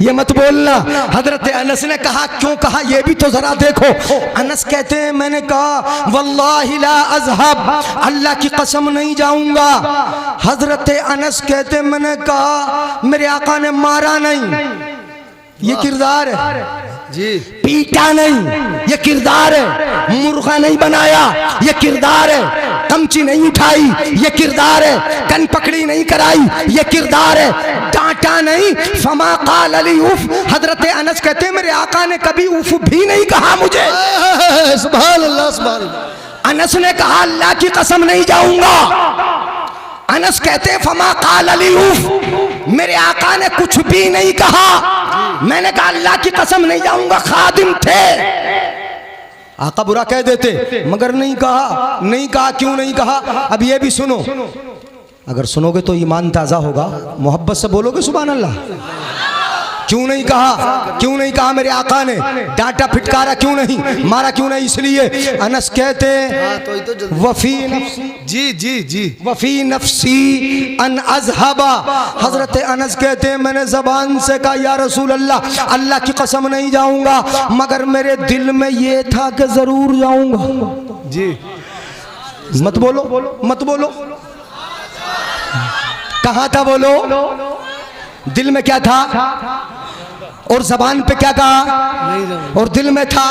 ये मत बोलना। हजरत अनस ने कहा क्यों कहा ये भी तो जरा देखो। अनस कहते हैं मैंने कहा वल्लाहि ला अज़हब, अल्लाह की कसम नहीं जाऊंगा। हजरत अनस कहते मैंने कहा मेरे आका ने मारा नहीं, ये किरदार है जी, पीटा नहीं, ये किरदार है, मुर्गा नहीं बनाया, ये किरदार है, कमची नहीं उठाई, ये किरदार है, कन पकड़ी नहीं कराई, ये किरदार है, डांटा नहीं, फमा काल अली उफ। हजरत अनस कहते मेरे आका ने कभी उफ भी नहीं कहा मुझे। सुभान अल्लाह सुभान अल्लाह। अनस ने कहा अल्लाह की कसम नहीं जाऊंगा। अनस कहते फमा काल अली उफ, मेरे आका ने कुछ भी नहीं कहा, मैंने कहा अल्लाह की कसम नहीं जाऊंगा। खादिम थे, आका बुरा कह देते मगर नहीं कहा, नहीं कहा। क्यों नहीं कहा, अब ये भी सुनो, अगर सुनोगे तो ईमान ताज़ा होगा, मोहब्बत से बोलोगे सुभान अल्लाह। क्यों नहीं कहा, क्यों नहीं कहा मेरे आका ने, डांटा फिटकारा क्यों नहीं, मारा क्यों नहीं, इसलिए अनस कहते वफी नफ्सी, जी जी जी, वफी नफ्सी अन अज़हबा। हजरत अनस कहते हैं मैंने जबान से कहा या रसूल अल्लाह अल्लाह की कसम नहीं जाऊंगा, मगर मेरे दिल में ये था कि जरूर जाऊंगा। जी मत बोलो, मत बोलो, कहा था बोलो, दिल में क्या था और जबान पे क्या कहा, और दिल में था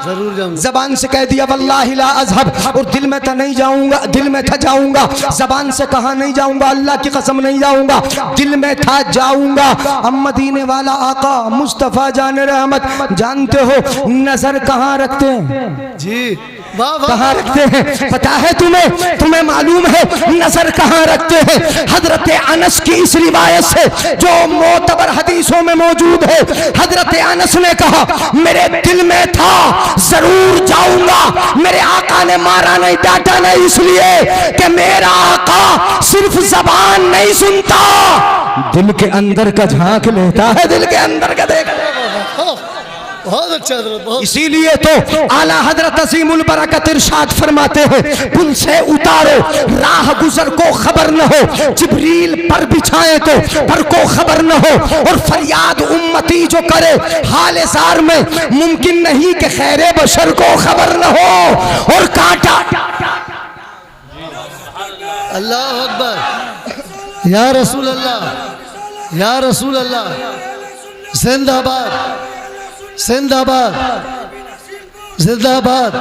जरूर जाऊंगा, जबान से कह दिया वल्लाहि ला अज़हब, और दिल में था नहीं जाऊंगा, दिल में था जाऊंगा, जबान से कहा नहीं जाऊंगा, अल्लाह की कसम नहीं जाऊंगा, दिल में था जाऊंगा। अब मदीने वाला आका मुस्तफ़ा जाने रहमत, जानते हो नजर कहाँ रखते हैं जी, कहाँ रखते हैं पता है तुम्हें, तुम्हें मालूम है नजर कहाँ रखते हैं। हजरत अनस की इस रिवायत से जो मोतबर हदीसों में मौजूद है, हजरत अनस ने कहा मेरे दिल में था जरूर जाऊंगा, मेरे आका ने मारा नहीं, डांटा नहीं, इसलिए कि मेरा आका सिर्फ जबान नहीं सुनता, दिल के अंदर का झांक लेता है, दिल के अंदर का देख। बहुत अच्छे हजरत, बहुत इसीलिए तो आला हजरत अजीमुल बरकत इरशाद फरमाते हैं, पुल से उतारो राह गुजर को खबर न हो, जिब्रील पर बिछाए तो पर को खबर न हो, और फरियाद उम्मती जो करे हाल जार में, मुमकिन नहीं कि खैरे बशर को खबर न हो। और कांटा अल्लाह अकबर, या रसूल अल्लाह, या रसूल अल्लाह, जिंदाबाद जिंदाबाद जिंदाबाद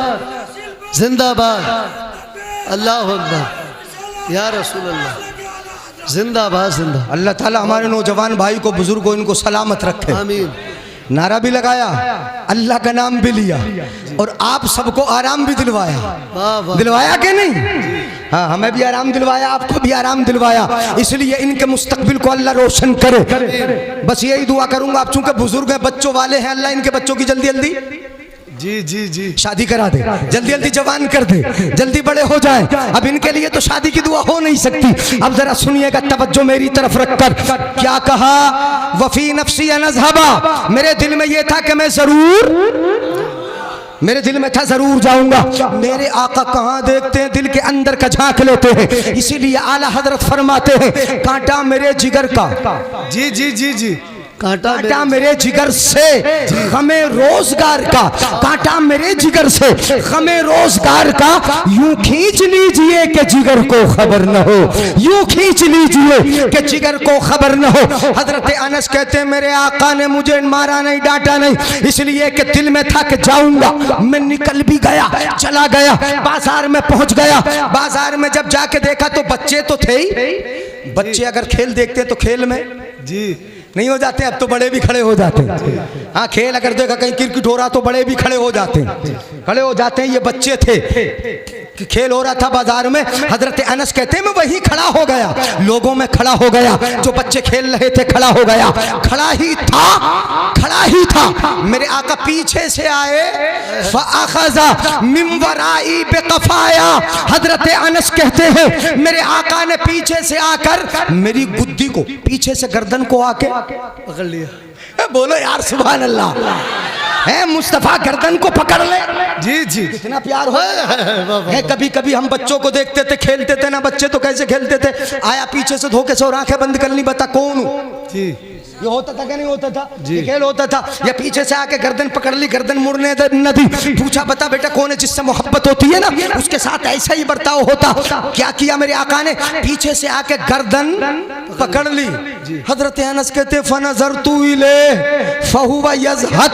जिंदाबाद, अल्लाह अकबर, या रसूल अल्लाह, जिंदाबाद जिंदाबाद। अल्लाह ताला हमारे नौजवान भाई को, बुजुर्गों, इनको सलामत रखे। आमीन। नारा भी लगाया, अल्लाह का नाम भी लिया, और आप सबको आराम भी दिलवाया। वाह वाह, दिलवाया कि नहीं? हाँ, हमें भी आराम दिलवाया, आपको भी आराम दिलवाया। इसलिए इनके मुस्तकबिल को अल्लाह रोशन करे। बस यही दुआ करूंगा, आप चूंकि बुजुर्ग हैं, बच्चों वाले हैं, अल्लाह इनके बच्चों की जल्दी जल्दी जी जी जी शादी करा दे, जल्दी जल्दी जवान कर दे, जल्दी बड़े हो जाए। अब इनके लिए तो शादी की दुआ हो नहीं सकती। अब जरा सुनिएगा, तवज्जो मेरी तरफ रखकर। क्या कहा? वफी नफ्सी नज़हबा, मेरे दिल में ये था कि मैं जरूर, मेरे दिल में था जरूर जाऊंगा। मेरे आका कहाँ देखते हैं, दिल के अंदर का झांक लेते हैं। इसीलिए आला हजरत फरमाते हैं, कांटा मेरे जिगर का, जी जी जी जी, कांटा मेरे जिगर से हमें रोजगार का, कांटा मेरे जिगर से हमें रोजगार का, यूं खींच लीजिए कि जिगर को खबर न हो, यूं खींच लीजिए कि जिगर को खबर न हो। हजरत अनस कहते हैं, मेरे आका ने मुझे मारा नहीं, डांटा नहीं, इसलिए कि दिल में था कि जाऊंगा। मैं निकल भी गया, चला गया, बाजार में पहुंच गया। बाजार में जब जाके देखा तो बच्चे तो थे ही। बच्चे अगर खेल देखते हैं तो खेल में जी नहीं हो जाते, अब तो बड़े भी खड़े हो जाते हैं। हाँ, खेल अगर देखा कहीं क्रिकेट हो रहा तो बड़े भी खड़े हो जाते हैं, खड़े हो जाते हैं। ये बच्चे थे कि खेल हो रहा था बाजार में। हजरत अनस कहते हैं, मैं वहीं खड़ा हो गया, लोगों में खड़ा हो गया, जो बच्चे खेल रहे थे खड़ा हो गया, खड़ा ही था, खड़ा ही था। मेरे आका पीछे से आए, फअखज़ा मिन वराई बिक़फ़ाया। हजरत अनस कहते हैं, मेरे आका ने पीछे से आकर मेरी गुद्दी को, पीछे से गर्दन को आके पकड़ लिया। बोलो यार सुभान अल्लाह। है मुस्तफा गर्दन को पकड़ ले, जी जी, कितना प्यार हो है। कभी कभी हम बच्चों को देखते थे, खेलते थे ना, बच्चे तो कैसे खेलते थे, आया पीछे से धोखे से और आंखें बंद कर ली, बता कौन हूँ। जी, ये होता था क्या नहीं होता था? ये खेल होता था। या पीछे से आके गर्दन पकड़ ली, गर्दन मुड़ने न दी, पूछा बता बेटा कौन है? जिससे मोहब्बत होती है ना, उसके साथ ऐसा ही बर्ताव होता। क्या किया मेरे आका ने? पीछे से आके गर्दन पकड़ ली। हजरत अनस कहते फनज़रतु इलैहि फहुवा यज़हक,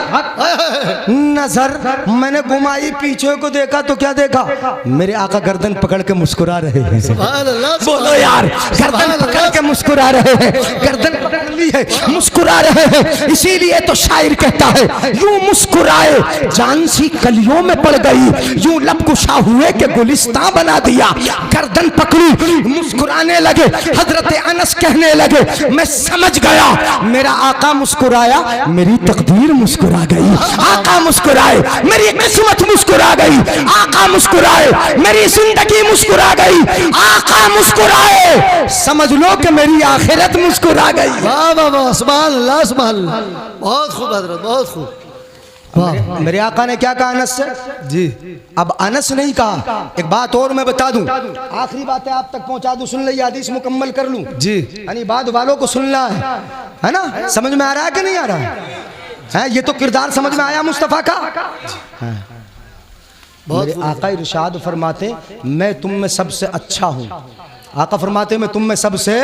नजर मैंने घुमाई, पीछे को देखा तो क्या देखा? मेरे आका गर्दन पकड़ के मुस्कुरा रहे हैं। बोलो यार, गर्दन पकड़ के मुस्कुरा रहे हैं, गर्दन पकड़ ली है, मुस्कुरा रहे हैं। इसीलिए तो शायर कहता है, यूं मुस्कुराए जान सी कलियों में पड़ गई, यूं लब कुशा हुए के गुलिस्तां बना दिया। गर्दन पकड़ी, मुस्कुराने लगे। हजरत अनस कहने लगे, मैं समझ गया, मेरा आका मुस्कुराया, मेरी तकदीर मुस्कुरा गई। आका मुस्कुराए, मेरी किस्मत मुस्कुरा गई। आका मुस्कुराए, मेरी जिंदगी मुस्कुरा गई। आका मुस्कुराए, समझ लो कि मेरी आखिरत मुस्कुरा गई। वाह वाह वाह, सुभान अल्लाह, सुभान अल्लाह, बहुत खूब हजरत, बहुत खूब। वाह, मेरे आका ने क्या कहा अनस से? जी, अब अनस नहीं कहा। एक बात और मैं बता दूं, आखिरी बात है आप तक पहुंचा दूं, सुन ले, हदीस मुकम्मल कर लूं जी, यानी बाद वालों को सुनना है ना? समझ में आ रहा है कि नहीं आ रहा है? ये तो किरदार समझ में आया मुस्तफा का। मेरे आका इरशाद फरमाते, मैं तुम में सबसे अच्छा हूं। आका फरमाते, मैं तुम में सबसे,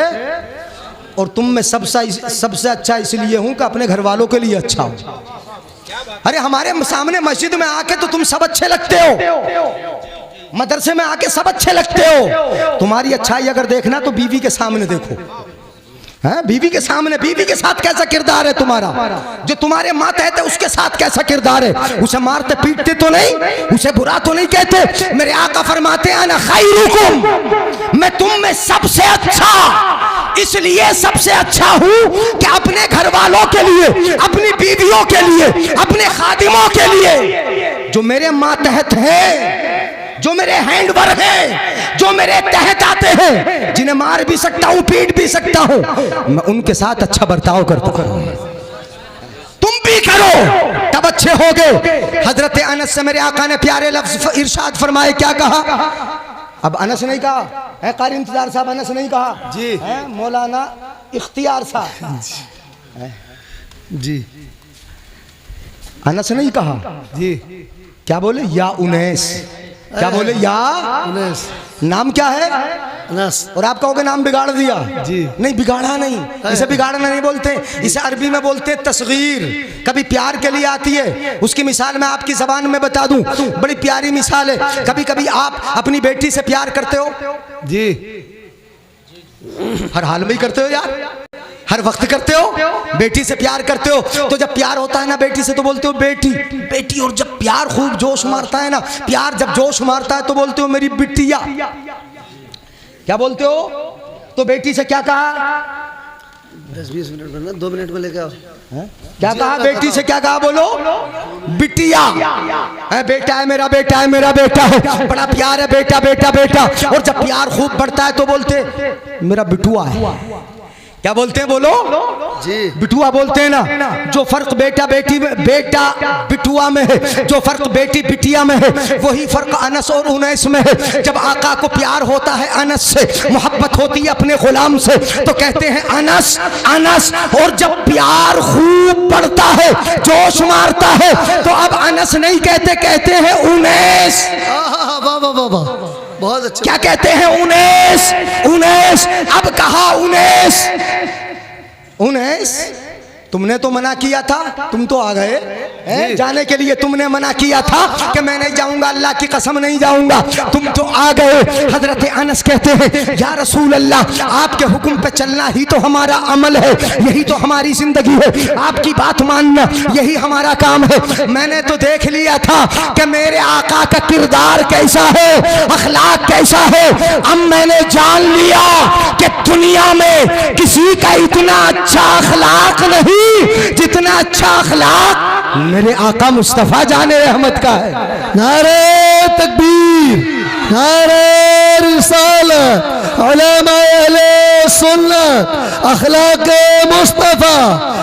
और तुम में सबसे अच्छा इसलिए हूं कि अपने घर वालों के लिए अच्छा हूं। अरे हमारे सामने मस्जिद में आके तो तुम सब अच्छे लगते हो, मदरसे में आके सब अच्छे लगते हो। तुम्हारी अच्छाई अगर देखना तो बीवी के सामने देखो, है बीवी के सामने, बीवी के साथ कैसा किरदार है तुम्हारा, जो तुम्हारे मातहत है उसके साथ कैसा किरदार है। उसे मारते पीटते तो नहीं, उसे बुरा तो नहीं कहते। मेरे आका फरमाते हैं, अना खैरुकुम, मैं तुम में सबसे अच्छा इसलिए सबसे अच्छा हूं कि अपने घर वालों के लिए, अपनी बीवियों के लिए, अपने खादिमों के लिए, जो मेरे मातहत है, जो मेरे हैंडवर हैं, जो मेरे तहत आते हैं, जिन्हें मार भी सकता हूं, पीट भी सकता हूं, मैं उनके साथ अच्छा बर्ताव करता हूं। तुम भी करो, तवज्जो अच्छे हो गए। हजरत अनस से मेरे आका ने प्यारे लफ्ज इरशाद फरमाए, क्या कहा? अब अनस नहीं कहा है, कारी इंतजार साहब, अनस नहीं कहा जी, है मौलाना इख्तियार साहब जी, अनस नहीं कहा जी, क्या बोले? या उनैस, क्या बोले? या अनस, नाम क्या है? अनस, और आप कहोगे नाम बिगाड़ दिया। जी। नहीं, बिगाड़ा नहीं, इसे बिगाड़ना नहीं बोलते, इसे अरबी में बोलते तस्गीर। कभी प्यार के लिए आती है, उसकी मिसाल मैं आपकी जबान में बता दूं, बड़ी प्यारी मिसाल है। कभी कभी आप अपनी बेटी से प्यार करते हो? जी, हर हाल में ही करते हो यार, हर वक्त करते हो। बेटी से प्यार करते हो तो जब प्यार होता है ना बेटी से तो बोलते हो बेटी बेटी, और जब प्यार खूब जोश मारता है ना, प्यार जब जोश मारता है तो बोलते हो मेरी बिटिया। क्या बोलते हो? तो बेटी से क्या कहा? 10-20 मिनट में ना, 2 मिनट में लेके आओ। क्या कहा? बेटी से क्या कहा? बोलो बिटिया। है बेटा है मेरा, बेटा है मेरा, बेटा है, बड़ा प्यार है, बेटा बेटा बेटा। और जब प्यार खूब बढ़ता है तो बोलते मेरा बिटुआ है। क्या बोलते हैं? बोलो जी, बिटुआ बोलते हैं ना। जो फर्क बेटा बेटी में, बेटा बिटुआ में है, जो फर्क बेटी बिटिया में है, वही फर्क अनस और उनैस में है। जब आका को प्यार होता है अनस से, मोहब्बत होती है अपने गुलाम से, तो कहते हैं अनस अनस। और जब प्यार खूब बढ़ता है, जोश मारता है, तो अब अनस नहीं कहते, कहते हैं उनैस। वाह वाह वाह वाह, बहुत अच्छा। क्या कहते हैं? उनैस उनैस। अब कहा उनैस उनैस। तुमने तो मना किया था, तुम तो आ गए जाने के लिए, तुमने मना किया था कि मैं नहीं जाऊंगा, अल्लाह की कसम नहीं जाऊंगा, तुम तो आ गए। हजरत अनस कहते हैं या रसूल अल्लाह, आपके हुक्म पे चलना ही तो हमारा अमल है, यही तो हमारी जिंदगी है, आपकी बात मानना यही हमारा काम है। मैंने तो देख लिया था कि मेरे आका का किरदार कैसा है, अखलाक कैसा है। अब मैंने जान लिया कि दुनिया में किसी का इतना अच्छा अखलाक नहीं जितना अच्छा अखलाक मेरे आका मुस्तफा जाने रहमत का है। नारे तकबीर, नारे रिसालत, उलमा अहले सुन्नत, अखलाक मुस्तफा,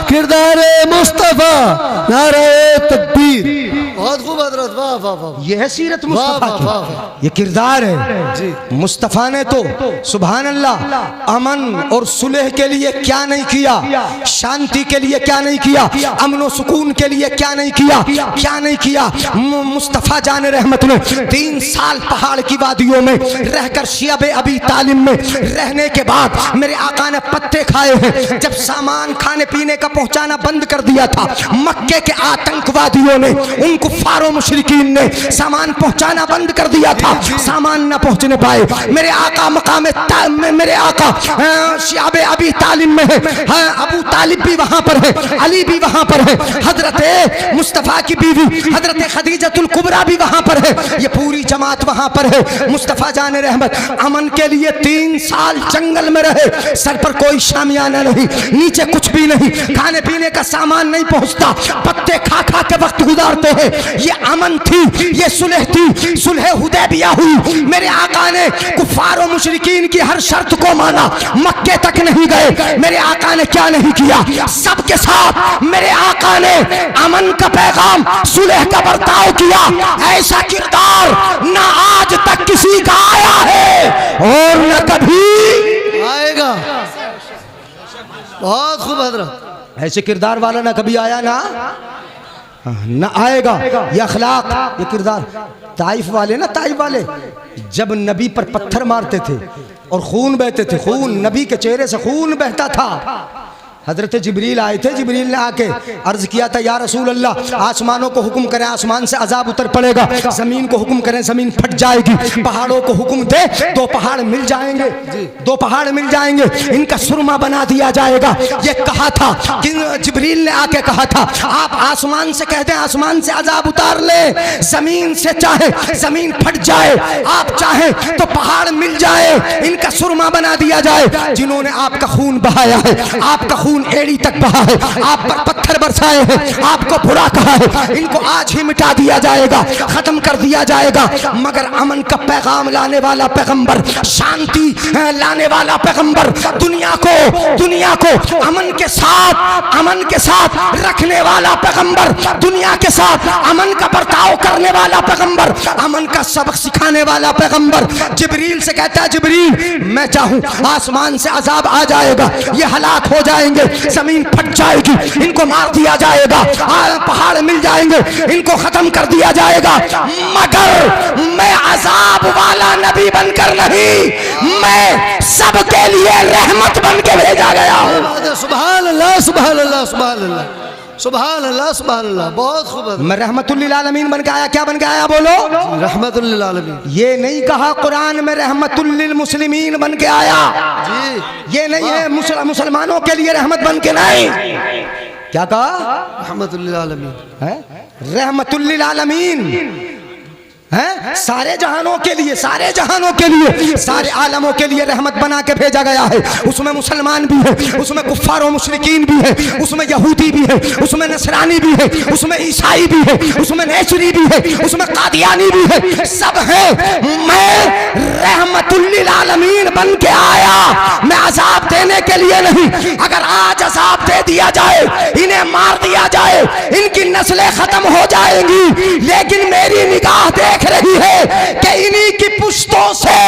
किरदार मुस्तफा, नारे तकबीर। बहुत खूब हजरत, वाह वाह वाह। यह है सीरत मुस्तफा वाह, वाह, वाह। की, ये किरदार है जी। मुस्तफा ने तो सुभान अल्लाह अमन और सुलह के लिए क्या नहीं किया, शांति के लिए क्या नहीं किया, अमन और सुकून के लिए क्या नहीं किया, क्या नहीं किया। मुस्तफा जाने रहमत ने 3 साल पहाड़ की वादियों में रहकर शियाब अबी तालिब में रहने के बाद मेरे आका ने पत्ते खाए हैं। जब सामान खाने पीने का पहुंचाना बंद कर दिया था, मक्के के आतंकवादियों ने, उन कुफ्फारों मुशरिकीन ने सामान पहुंचाना बंद कर दिया था, सामान न पहुंचने पाए। मेरे आका मकाम मेरे आका शियाब अबी तालिब में है, अबू तालिब भी वहां पर है, अली भी वहां पर है, हजरत मुस्तफा की बीवी हजरत खदीजतुल कुबरा भी वहां पर है, ये पूरी जमात वहां पर है। मुस्तफा जाने रहमत अमन के लिए 3 साल जंगल में रहे, सर पर कोई शामियाना नहीं, नीचे कुछ भी नहीं, खाने पीने का सामान नहीं पहुंचता, पत्ते खा खा के वक्त गुजारते हैं। ये अमन थी, ये सुलह थी, सुलह हुदैबिया हुई। मेरे आका ने कुफ्फार और मुशरिकीन की हर शर्त को माना, मक्के तक नहीं गए। मेरे आका ने क्या नहीं किया, सबके साथ मेरे आका ने अमन का पैगाम, सुलह का बर्ताव किया। ऐसा किरदार न आज तक किसी का आया है और न कभी आएगा। बहुत खूब हजरत, ऐसे किरदार वाला ना कभी आया ना आएगा। ये अखलाक, ये किरदार। ताइफ वाले ना, ताइफ वाले जब नबी पर पत्थर मारते थे और खून बहते थे, खून नबी के चेहरे से खून बहता था, हजरत जिब्रील आए थे, जिब्रील ने आके अर्ज किया था या रसूल अल्लाह, आसमानों को हुक्म करें, आसमान से अजाब उतर पड़ेगा, जमीन को हुक्म करें, जमीन फट जाएगी, पहाड़ों को हुक्म दे, 2 पहाड़ मिल जाएंगे, 2 पहाड़ मिल जाएंगे, इनका सुरमा बना दिया जाएगा। ये कहा था कि जिब्रील ने आके कहा था आप आसमान से कह दें, आसमान से अजाब उतार ले, जमीन से चाहे जमीन फट जाए, आप चाहे तो पहाड़ मिल जाए, इनका सुरमा बना दिया जाए। जिन्होंने आपका खून बहाया है, आपका खून खून एड़ी तक बहा है, आप पर पत्थर बरसाए हैं, आपको बुरा कहा है, इनको आज ही मिटा दिया जाएगा, खत्म कर दिया जाएगा। मगर अमन का पैगाम लाने वाला पैगंबर, शांति लाने वाला पैगंबर, दुनिया को अमन के साथ रखने वाला पैगंबर, दुनिया के साथ अमन का बर्ताव करने वाला पैगंबर, अमन का सबक सिखाने वाला पैगंबर जिब्रील से कहता है, जिब्रील मैं चाहूं आसमान से अजाब आ जाएगा, ये हलाक हो जाएंगे, जमीन फट जाएगी, इनको मार दिया जाएगा, पहाड़ मिल जाएंगे, इनको खत्म कर दिया जाएगा, मगर मैं अजाब वाला नबी बनकर नहीं, मैं सबके लिए रहमत बन के भेजा गया हूं। सुभान अल्लाह, सुभान अल्लाह, सुभान अल्लाह, सुभान अल्लाह, सुभान अल्लाह, बहुत खूब। मैं रहमतुल लिल आलमीन बन के आया। क्या बन के आया बोलो? रहमतुल लिल आलमीन। ये नहीं कहा कुरान में रहमतुल लिल मुस्लिमीन बन के आया जी, ये नहीं है मुसलमानों के लिए रहमत बन के नहीं। क्या कहा? रहमतुल लिल आलमीन है, रहमतुल लिल आलमीन है, सारे जहानों के लिए, सारे जहानों के लिए, सारे आलमों के लिए रहमत बना के भेजा गया है। उसमें मुसलमान भी है, उसमें कुफ्फार और मुशरिकीन भी है, उसमें यहूदी भी है, उसमें नसरानी भी है, उसमें ईसाई भी है, उसमें नेसरी भी है, उसमें कादियानी भी है, सब है। मैं रहमतुल लिल आलमीन बन के आया, मैं अजाब देने के लिए नहीं। अगर आज अजाब दे दिया जाए, इन्हें मार दिया जाए, इनकी नस्लें खत्म हो जाएंगी, लेकिन मेरी निगाह देख रही है कि इन्हीं की पुश्तों से,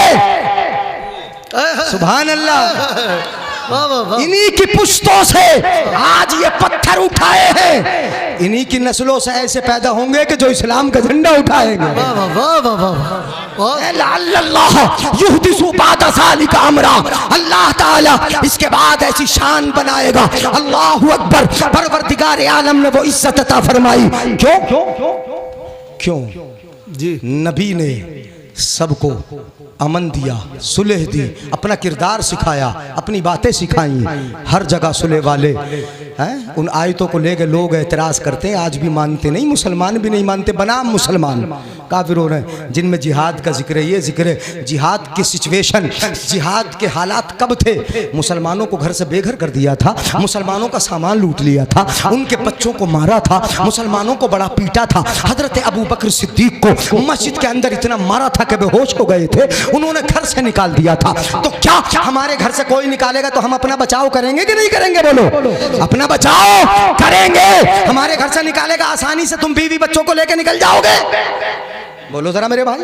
सुभान अल्लाह, इन्हीं की पुश्तों से आज ये पत्थर उठाए हैं, इन्हीं की नस्लों से ऐसे पैदा होंगे कि जो इस्लाम का झंडा उठाएंगे। अल्लाह ताला इसके बाद ऐसी शान बनाएगा। अल्लाहु अकबर। परवरदिगार आलम ने वो इज्जत अता फरमाई। क्यों जी, नबी ने सबको अमन दिया, सुलह दी, अपना किरदार सिखाया, अपनी बातें सिखाई। हर जगह सुलह वाले हैं। उन आयतों को लेकर लोग एतराज़ करते हैं, आज भी मानते नहीं, मुसलमान भी नहीं मानते, बनाम मुसलमान काफिरों ने, जिनमें जिहाद का जिक्र है। ये जिक्र है जिहाद की सिचुएशन, जिहाद के हालात कब थे। मुसलमानों को घर से बेघर कर दिया था, मुसलमानों का सामान लूट लिया था, उनके बच्चों को मारा था, मुसलमानों को बड़ा पीटा था। हजरत अबू बकर सिद्दीक को मस्जिद के अंदर इतना मारा था कि बेहोश हो गए थे, उन्होंने घर से निकाल दिया था। तो क्या हमारे घर से कोई निकालेगा तो हम अपना बचाव करेंगे कि नहीं करेंगे? बोलो, अपना बचाव करेंगे। हमारे घर से निकालेगा, आसानी से तुम बीवी बच्चों को लेकर निकल जाओगे? बोलो जरा मेरे भाई,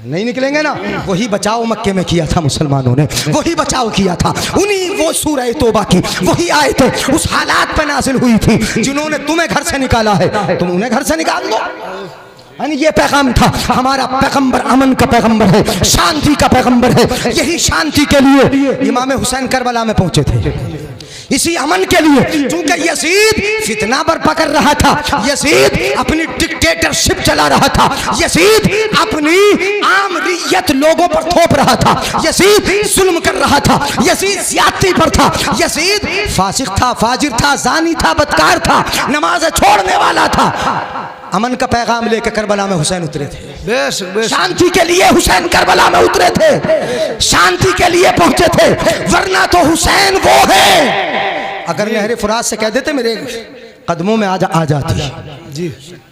नहीं निकलेंगे ना। वही बचाव मक्के में किया था मुसलमानों ने, वही बचाव किया था। उन्हीं वो सूरह तौबा की वही आयतें उस हालात पर नाज़िल हुई थी। जिन्होंने तुम्हें घर से निकाला है, तुम उन्हें घर से निकाल दो। ये पैगाम था। हमारा पैगंबर अमन का पैगंबर है, शांति का पैगंबर है। यही शांति के लिए इमाम हुसैन करबला में पहुंचे थे, इसी अमन के लिए। क्योंकि यजीद फितना बर्पा कर रहा था, यजीद अपनी डिक्टेटरशिप चला रहा था, यजीद अपनी आमरीयत लोगों पर थोप रहा था, यजीद जुल्म कर रहा था, यजीद ज्यादती पर था, यजीद फासिक था, फाजिर था, जानी था, बदकार था, नमाज छोड़ने वाला था। अमन का पैगाम लेकर करबला में हुसैन उतरे थे। बेशक, बेशक। शांति के लिए हुसैन करबला में उतरे थे, शांति के लिए पहुंचे थे। वरना तो हुसैन वो है, अगर नहरे फुरात से कह देते मेरे कदमों में आ जाती जी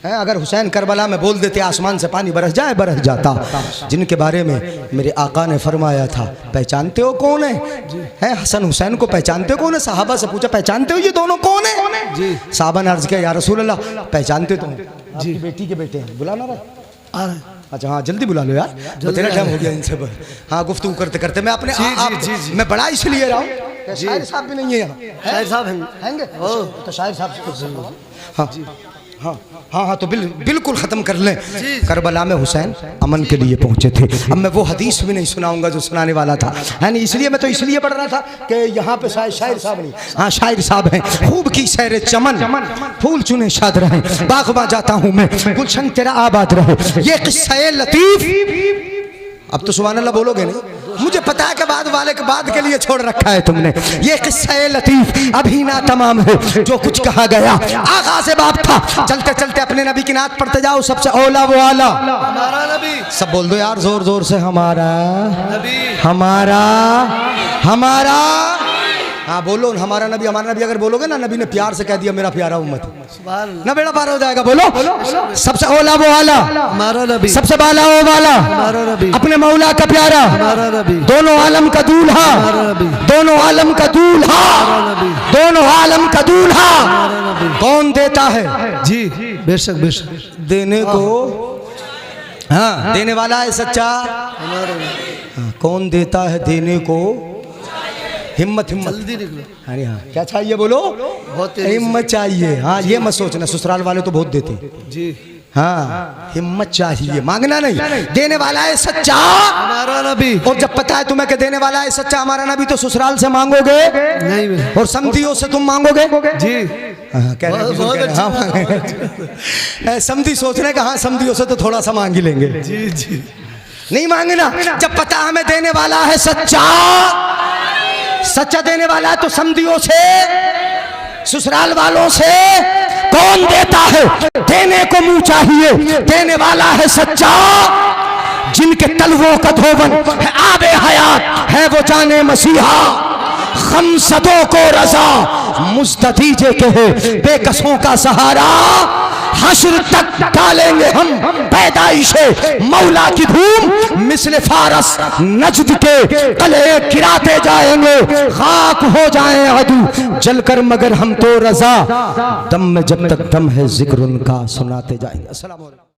है। अगर हुसैन करबला में बोल देते आसमान से पानी बरस जाए, बरस जाता। जिनके बारे में मेरे आका ने फरमाया था, पहचानते हो कौन है? हसन हुसैन को पहचानते हो कौन है? सहाबा से पूछा, पहचानते हो ये दोनों कौन है? जी। साहबा ने अर्ज किया, या रसूल अल्लाह पहचानते तो जी, बेटी के बेटे हैं। बुलाना रहा? अच्छा हाँ, जल्दी बुला लो यार, बतेरा टाइम हो गया इनसे। हाँ, गुफ्तगू करते करते मैं अपने मैं बड़ा इसलिए रहा हूँ, शायर साहब भी नहीं है यहाँ। शायर साहब हैंगे तो शायर साहब। हाँ हाँ हाँ हाँ, तो बिल्कुल ख़त्म कर लें। करबला में हुसैन अमन के लिए पहुँचे थे। अब मैं वो हदीस भी नहीं सुनाऊंगा जो सुनाने वाला था, है नहीं। इसलिए मैं तो इसलिए पढ़ रहा था कि यहाँ पे शायर साहब नहीं, हाँ शायर साहब हैं। खूब की सैर चमन, फूल चुने शाद रहे, बागबा जाता हूँ मैं, गुलशन तेरा आबाद रहे। ये किस्सा लतीफ़, अब तो सुभान अल्लाह बोलोगे नहीं, मुझे पता है कि बाद के लिए छोड़ रखा है तुमने। ये किस्सा लतीफ अभी ना तमाम है, जो कुछ कहा गया आगाज़ बाप था। चलते चलते अपने नबी की नात पढ़ते जाओ, सबसे औला वो आला हमारा नबी। सब बोल दो यार जोर जोर से, हमारा नबी, हमारा हमारा हाँ बोलो हमारा नबी अगर बोलोगे ना, नबी ने प्यार से कह दिया मेरा प्यारा उम्मत, सुभान अल्लाह। ना बेड़ा पार हो जाएगा। बोलो सबसे ओला वो आला, हमारा नबी, सबसे बाला वो वाला, हमारा नबी, अपने मौला का प्यारा, हमारा नबी, दोनों आलम का दूल्हा, हमारा नबी, दोनों आलम का दूल्हा, हमारा नबी, दोनों आलम का दूल्हा। हमारा नबी। कौन देता है जी बेशक बेशक, देने को? हाँ देने वाला है सच्चा। हमारा नबी। हाँ, कौन देता है देने को? हिम्मत हिम्मत। जल्दी निकलो, अरे हाँ क्या चाहिए बोलो? बहुत तेजी से। हिम्मत चाहिए। हाँ ये मत सोचना ससुराल वाले तो बहुत देते हैं। जी हाँ हिम्मत चाहिए, मांगना नहीं। देने वाला है सच्चा। हमारा नबी। और जब पता है तुम्हें कि देने वाला है सच्चा हमारा नबी, तो ससुराल से मांगोगे नहीं मैं। और समधियों से तुम मांगोगे। जी हाँ, कह रहे हैं, बहुत कह रहे हैं, अच्छा, हाँ, मांगेंगे। समधी सोच रहे हैं कि हाँ समधियों से तो थोड़ा सा मांग ही लेंगे। जी जी नहीं मांगना। जब पता हमें देने वाला है सच्चा, सच्चा देने वाला है, तो समधियों से ससुराल वालों से कौन देता है? देने को मुंह चाहिए। देने वाला है सच्चा, जिनके तलवों का धोवन है आबे हयात है वो जाने मसीहा। खमसदों को रजा मुस्तदीजे के है बेकसों का सहारा। हश्र तक डालेंगे हम पैदाइशे मौला की धूम, मिसले फारस नजद के कले गिराते जाएंगे। खाक हो जाए अदू जलकर मगर हम तो रजा, दम में जब तक दम है जिक्र उनका सुनाते जाएंगे। अस्सलाम वालेकुम।